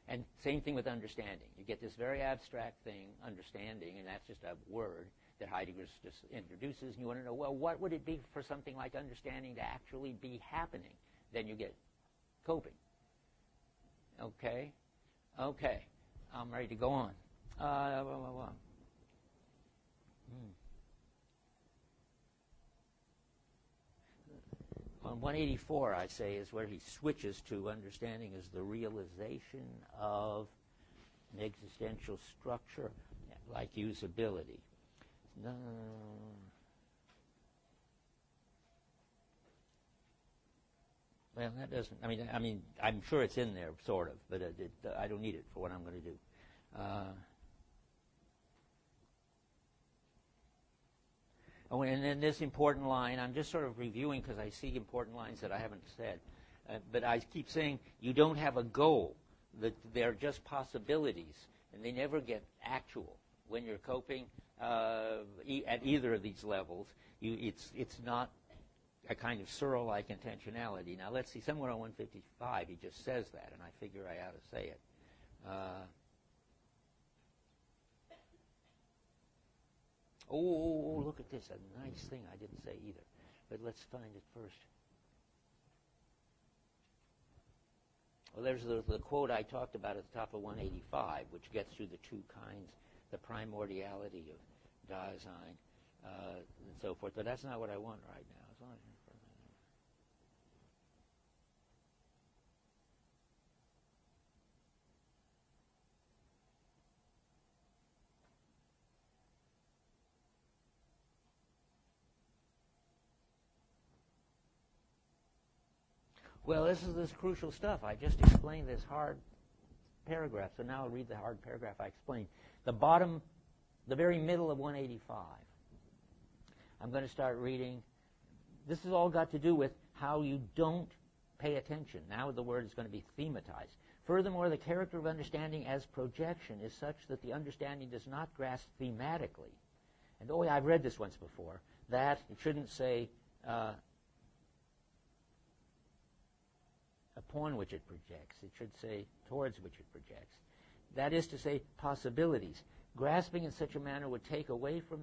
And same thing with understanding. You get this very abstract thing, understanding, and that's just a word that Heidegger just introduces, and you want to know, well, what would it be for something like understanding to actually be happening? Then you get coping. Okay? I'm ready to go on. On 184, I say, is where he switches to understanding as the realization of an existential structure like usability. No. Well, that doesn't. I mean, I'm sure it's in there, sort of, but I don't need it for what I'm going to do. And then this important line, I'm just sort of reviewing because I see important lines that I haven't said. But I keep saying you don't have a goal. That they're just possibilities, and they never get actual. When you're coping at either of these levels, it's not a kind of Searle-like intentionality. Now, let's see, somewhere on 155, he just says that, and I figure I ought to say it. Look at this, a nice thing I didn't say either. But let's find it first. Well, there's the quote I talked about at the top of 185, which gets through the two kinds, the primordiality of Dasein, and so forth. But that's not what I want right now. As long as well, this is this crucial stuff. I just explained this hard paragraph, so now I'll read the hard paragraph I explained. The very middle of 185. I'm going to start reading. This has all got to do with how you don't pay attention. Now the word is going to be thematized. Furthermore, the character of understanding as projection is such that the understanding does not grasp thematically. And I've read this once before, that it shouldn't say upon which it projects. It should say towards which it projects. That is to say, possibilities. Grasping in such a manner would take away from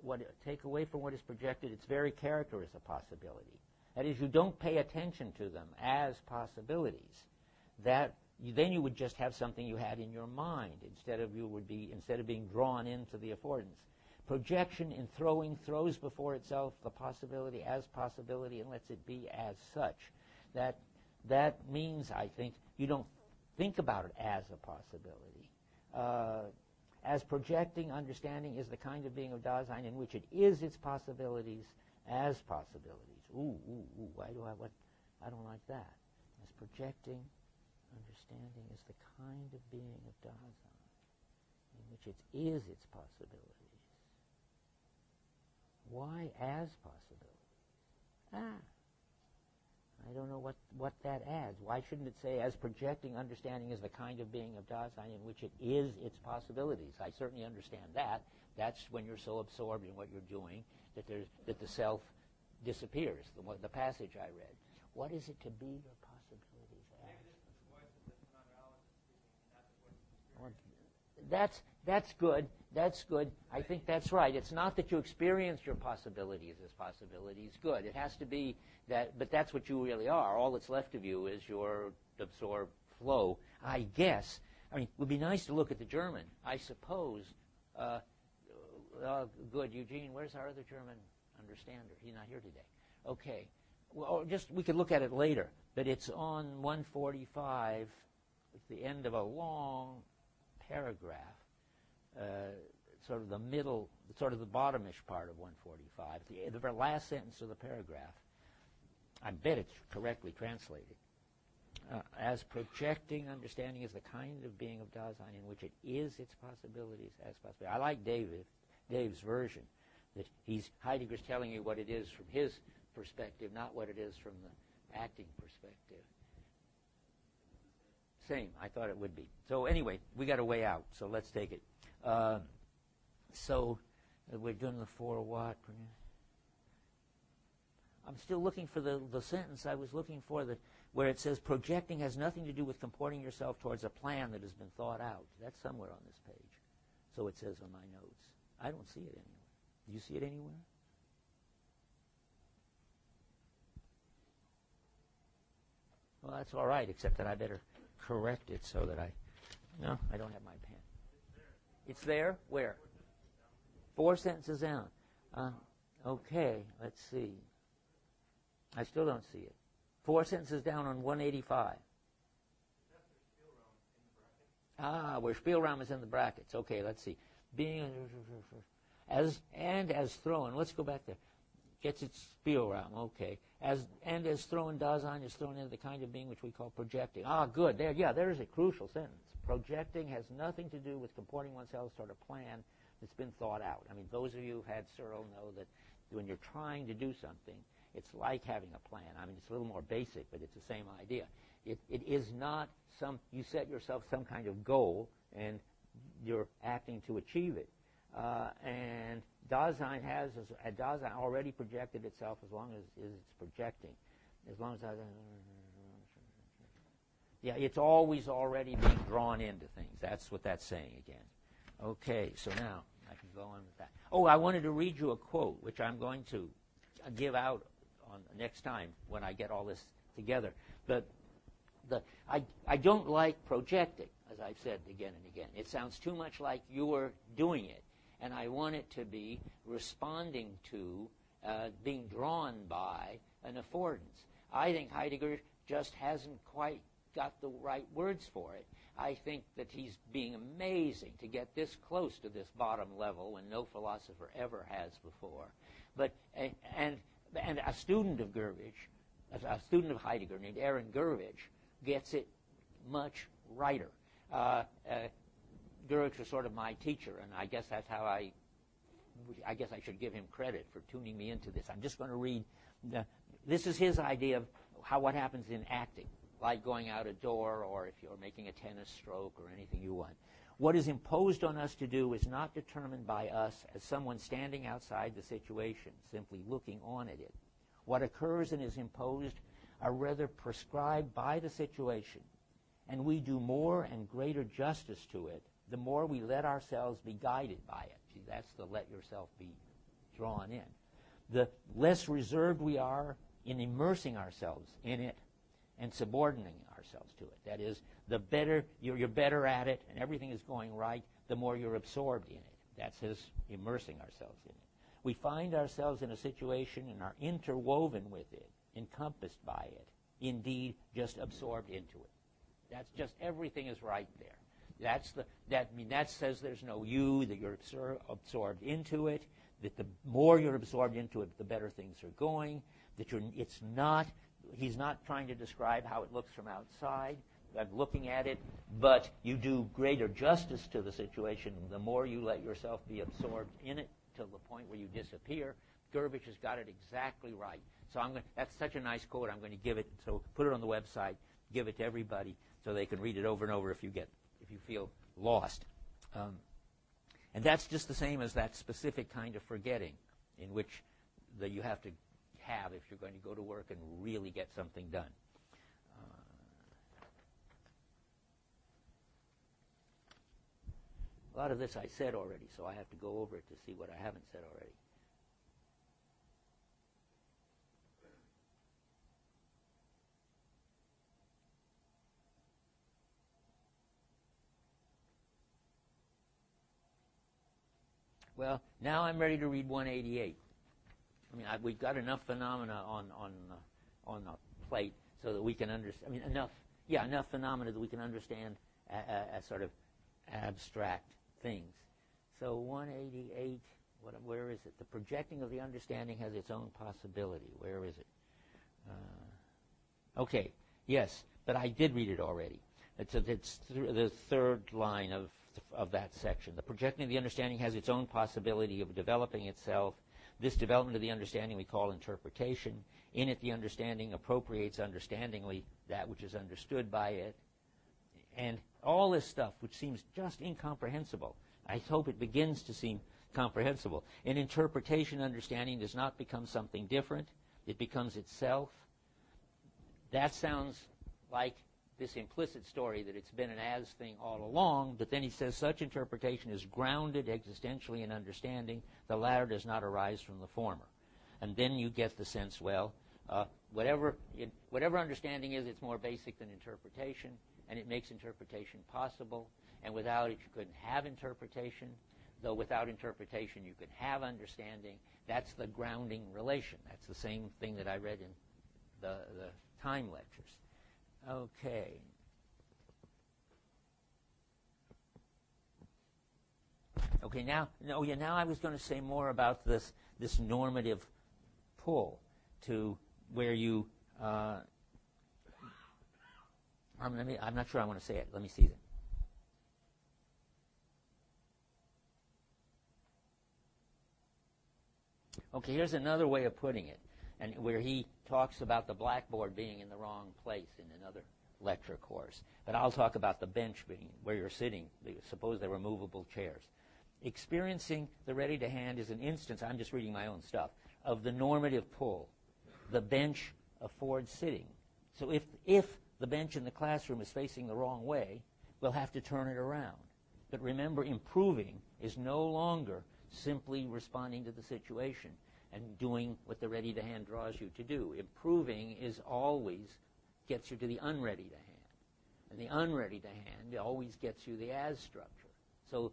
what is projected, its very character as a possibility. That is, you don't pay attention to them as possibilities. Then you would just have something you had in your mind instead of being drawn into the affordance. Projection in throwing throws before itself the possibility as possibility and lets it be as such. That means, I think, you don't think about it as a possibility. As projecting, understanding is the kind of being of Dasein in which it is its possibilities as possibilities. I don't like that. As projecting, understanding is the kind of being of Dasein in which it is its possibilities. Why as possibilities? I don't know what that adds. Why shouldn't it say, as projecting understanding is the kind of being of Dasein in which it is its possibilities? I certainly understand that. That's when you're so absorbed in what you're doing that the self disappears, the passage I read. What is it to be your possibilities as? That's good. That's good. I think that's right. It's not that you experience your possibilities as possibilities. Good. It has to be that, but that's what you really are. All that's left of you is your absorbed flow. I guess. I mean, it would be nice to look at the German. I suppose. Good. Eugene, where's our other German understander? He's not here today. Okay. Well, we could look at it later. But it's on 145. It's the end of a long paragraph. Sort of the middle, sort of the bottomish part of 145, the very last sentence of the paragraph. I bet it's correctly translated. As projecting understanding is the kind of being of Dasein in which it is its possibilities as possibilities. I like Dave's version, that Heidegger's telling you what it is from his perspective, not what it is from the acting perspective. Same, I thought it would be. So anyway, we got a way out, so let's take it. So we're doing the for what? I'm still looking for the sentence I was looking for where it says projecting has nothing to do with comporting yourself towards a plan that has been thought out. That's somewhere on this page. So it says on my notes. I don't see it anywhere. Do you see it anywhere? Well, that's all right, except that I better correct it so that no, I don't have my pen. It's there? Where? 4 sentences down. Okay, let's see. I still don't see it. 4 sentences down on 185. Where Spielraum is in the brackets. Okay, let's see. Being as thrown. Let's go back there. Gets its Spielraum. Okay. As thrown Dasein is thrown into the kind of being which we call projecting. Good. There is a crucial sentence. Projecting has nothing to do with comporting oneself toward a plan that's been thought out. I mean, those of you who've had Searle know that when you're trying to do something, it's like having a plan. I mean, it's a little more basic, but it's the same idea. It is not you set yourself some kind of goal, and you're acting to achieve it. And Dasein Dasein already projected itself as long as it's projecting. As long as it's always already being drawn into things. That's what that's saying again. Okay, so now I can go on with that. I wanted to read you a quote, which I'm going to give out on next time when I get all this together. I don't like projecting, as I've said again and again. It sounds too much like you're doing it, and I want it to be responding to, being drawn by an affordance. I think Heidegger just hasn't quite got the right words for it. I think that he's being amazing to get this close to this bottom level when no philosopher ever has before. But and a student of Gurvich, a student of Heidegger named Aaron Gurvich, gets it much righter. Gurvich was sort of my teacher, and I guess that's how I guess I should give him credit for tuning me into this. I'm just going to read. This is his idea of what happens in acting, like going out a door or if you're making a tennis stroke or anything you want. What is imposed on us to do is not determined by us as someone standing outside the situation, simply looking on at it. What occurs and is imposed are rather prescribed by the situation, and we do more and greater justice to it the more we let ourselves be guided by it. See, that's the let yourself be drawn in. The less reserved we are in immersing ourselves in it and subordinating ourselves to it. That is, the better you're better at it and everything is going right, the more you're absorbed in it. That's his immersing ourselves in it. We find ourselves in a situation and are interwoven with it, encompassed by it, indeed just absorbed into it. That's just everything is right there. That says there's no you, that you're absorbed into it, that the more you're absorbed into it, the better things are going, that he's not trying to describe how it looks from outside. I'm looking at it, but you do greater justice to the situation the more you let yourself be absorbed in it till the point where you disappear. Gurvich has got it exactly right. So that's such a nice quote. I'm going to give it. So put it on the website. Give it to everybody so they can read it over and over if you feel lost. And that's just the same as that specific kind of forgetting in which you have to have if you're going to go to work and really get something done. A lot of this I said already, so I have to go over it to see what I haven't said already. Well, now I'm ready to read 188. I mean, we've got enough phenomena on the plate so that we can understand. I mean, enough phenomena that we can understand as sort of abstract things. So 188. Where is it? The projecting of the understanding has its own possibility. Where is it? Okay. Yes, but I did read it already. It's the third line of that section. The projecting of the understanding has its own possibility of developing itself. This development of the understanding we call interpretation. In it, the understanding appropriates understandingly that which is understood by it. And all this stuff, which seems just incomprehensible, I hope it begins to seem comprehensible. In interpretation, understanding does not become something different. It becomes itself. That sounds like this implicit story that it's been an as thing all along, but then he says such interpretation is grounded existentially in understanding. The latter does not arise from the former. And then you get the sense, well, whatever understanding is, it's more basic than interpretation, and it makes interpretation possible. And without it, you couldn't have interpretation, though without interpretation, you could have understanding. That's the grounding relation. That's the same thing that I read in the time lectures. Okay. Okay, now I was going to say more about this normative pull to where you I'm not sure I want to say it. Let me see that. Okay, here's another way of putting it, and where he talks about the blackboard being in the wrong place in another lecture course. But I'll talk about the bench being where you're sitting. Suppose they were movable chairs. Experiencing the ready to hand is an instance, I'm just reading my own stuff, of the normative pull. The bench affords sitting. So if the bench in the classroom is facing the wrong way, we'll have to turn it around. But remember, improving is no longer simply responding to the situation and doing what the ready to hand draws you to do. Improving is always gets you to the unready to hand. And the unready to hand always gets you the as structure. So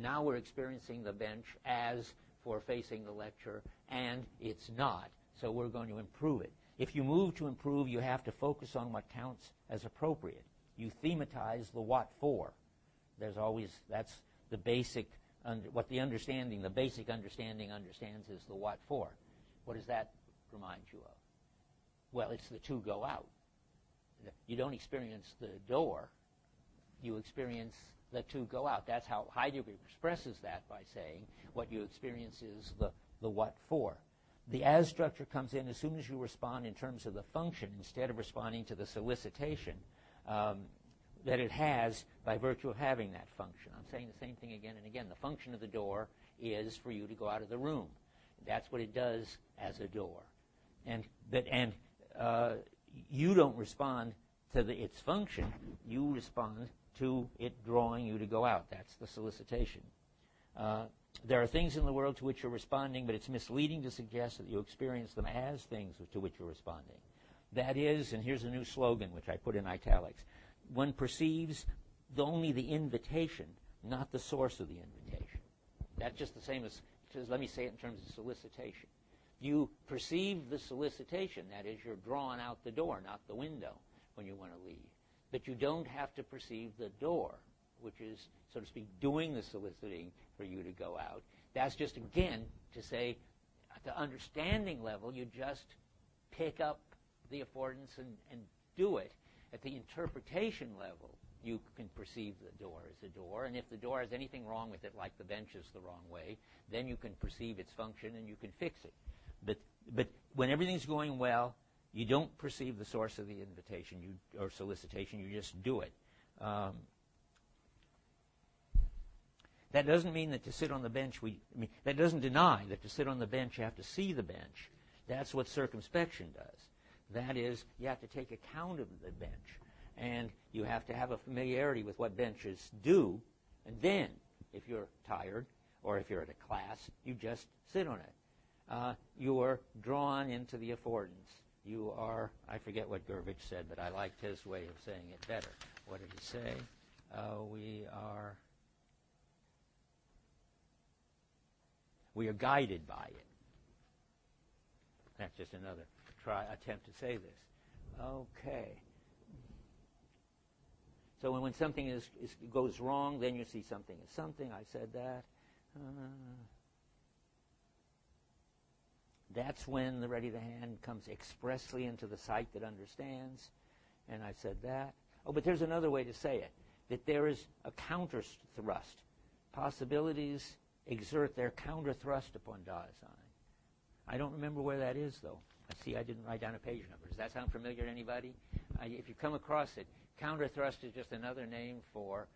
now we're experiencing the bench as for facing the lecture, and it's not. So we're going to improve it. If you move to improve, you have to focus on what counts as appropriate. You thematize the what for. That's the basic, what the basic understanding understands is the what for. What does that remind you of? Well, it's the to go out. You don't experience the door. You experience the to go out. That's how Heidegger expresses that by saying what you experience is the what for. The as structure comes in as soon as you respond in terms of the function instead of responding to the solicitation that it has by virtue of having that function. I'm saying the same thing again and again. The function of the door is for you to go out of the room. That's what it does as a door. And you don't respond to its function. You respond to it drawing you to go out. That's the solicitation. There are things in the world to which you're responding, but it's misleading to suggest that you experience them as things to which you're responding. That is, and here's a new slogan which I put in italics, one perceives only the invitation, not the source of the invitation. That's just the same as let me say it in terms of solicitation. You perceive the solicitation, that is, you're drawing out the door, not the window, when you want to leave. But you don't have to perceive the door, which is, so to speak, doing the soliciting for you to go out. That's just, again, to say, at the understanding level, you just pick up the affordance and do it. At the interpretation level, you can perceive the door as a door, and if the door has anything wrong with it, like the bench is the wrong way, then you can perceive its function and you can fix it. But but when everything's going well, you don't perceive the source of the invitation or solicitation. You just do it. That doesn't mean that to sit on the bench, that doesn't deny that to sit on the bench you have to see the bench. That's what circumspection does. That is, you have to take account of the bench, and you have to have a familiarity with what benches do, and then, if you're tired, or if you're at a class, you just sit on it. You're drawn into the affordance. You are, I forget what Gurvich said, but I liked his way of saying it better. What did he say? We are guided by it. That's just another attempt to say this. Okay. So when something goes wrong, then you see something as something. I said that. That's when the ready to hand comes expressly into the sight that understands. And I said that. Oh, but there's another way to say it, that there is a counter thrust. Possibilities exert their counter thrust upon Dasein. I don't remember where that is, though. I see I didn't write down a page number. Does that sound familiar to anybody? If you come across it, counter thrust is just another name for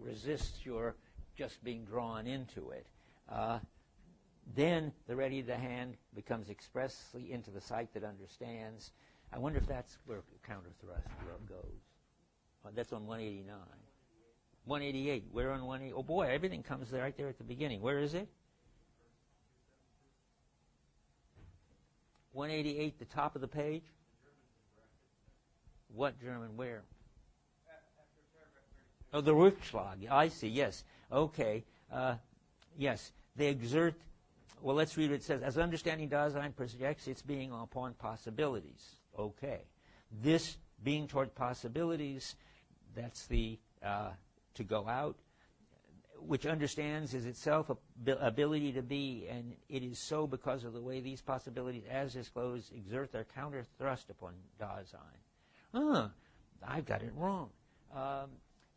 resists your just being drawn into it. Then the ready to hand becomes expressly into the sight that understands. I wonder if that's where counter thrust goes. That's on 189. 188. We're on 188. Oh boy, everything comes right there at the beginning. Where is it? 188, the top of the page? What German? Where? Oh, the Rückschlag. I see, yes. Okay. Yes. They exert, well, let's read what it says. As understanding Dasein projects its being upon possibilities. Okay. This being toward possibilities, that's the to go out, which understands is itself ability to be, and it is so because of the way these possibilities, as disclosed, exert their counter thrust upon Dasein. I've got it wrong.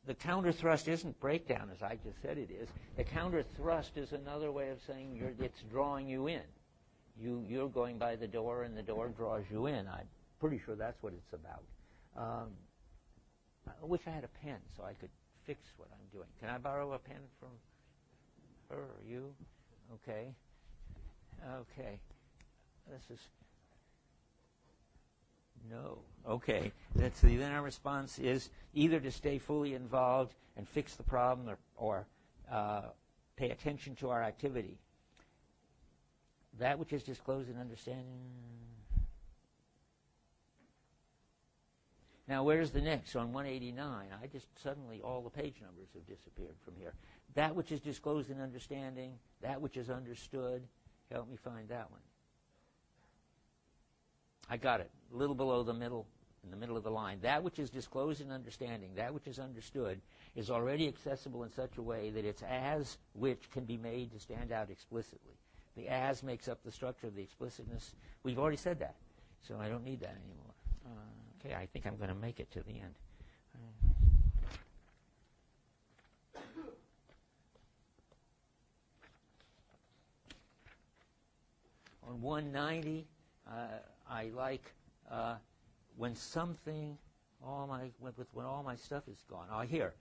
The counter thrust isn't breakdown, as I just said it is. The counter thrust is another way of saying it's drawing you in. You're going by the door, and the door draws you in. I'm pretty sure that's what it's about. I wish I had a pen so I could fix what I'm doing. Can I borrow a pen from her or you? Okay. Okay. This is no. Okay. Then our response is either to stay fully involved and fix the problem, or pay attention to our activity. That which is disclosed in understanding. Now, where's the next? On 189, suddenly all the page numbers have disappeared from here. That which is disclosed in understanding, that which is understood. Help me find that one. I got it. A little below the middle, in the middle of the line. That which is disclosed in understanding, that which is understood, is already accessible in such a way that its as which can be made to stand out explicitly. The as makes up the structure of the explicitness. We've already said that, so I don't need that anymore. Okay, I think I'm going to make it to the end. On 190, I like when something, when all my stuff is gone. Oh, here.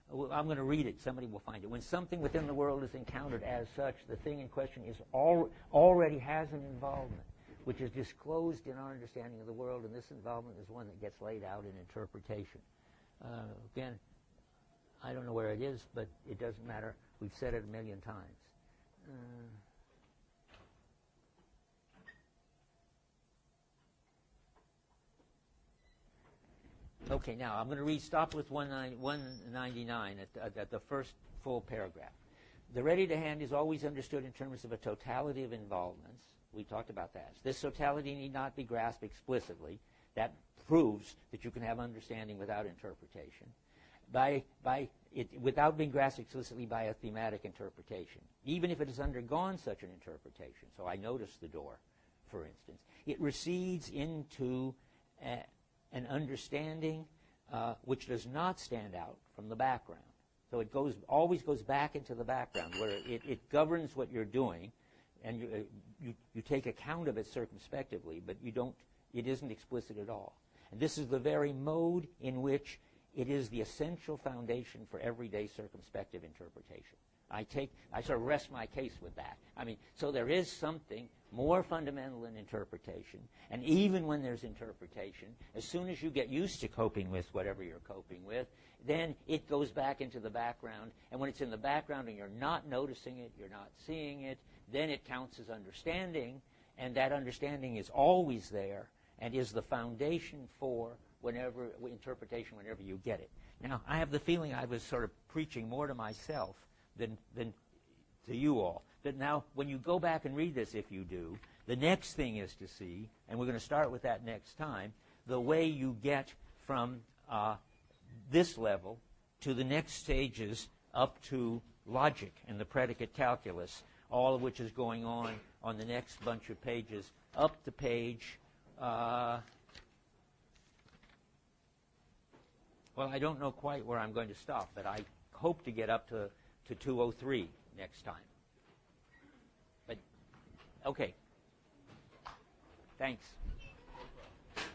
I'm going to read it. Somebody will find it. When something within the world is encountered as such, the thing in question is already has an involvement, which is disclosed in our understanding of the world, and this involvement is one that gets laid out in interpretation. Again, I don't know where it is, but it doesn't matter. We've said it a million times. Okay, now I'm going to stop with 199 at the first full paragraph. The ready to hand is always understood in terms of a totality of involvements. We talked about that. This totality need not be grasped explicitly. That proves that you can have understanding without interpretation. Without being grasped explicitly by a thematic interpretation. Even if it has undergone such an interpretation. So I noticed the door, for instance. It recedes into an understanding which does not stand out from the background. So it always goes back into the background, where it governs what you're doing, and you take account of it circumspectively, but you don't. It isn't explicit at all. And this is the very mode in which it is the essential foundation for everyday circumspective interpretation. I sort of rest my case with that. I mean, so there is something more fundamental in interpretation, and even when there's interpretation, as soon as you get used to coping with whatever you're coping with, then it goes back into the background, and when it's in the background and you're not noticing it, you're not seeing it, then it counts as understanding, and that understanding is always there and is the foundation for interpretation whenever you get it. Now, I have the feeling I was sort of preaching more to myself than to you all. That now, when you go back and read this, if you do, the next thing is to see, and we're going to start with that next time, the way you get from this level to the next stages up to logic and the predicate calculus, all of which is going on the next bunch of pages up to page... well, I don't know quite where I'm going to stop, but I hope to get up to 203 next time. But, okay. Thanks.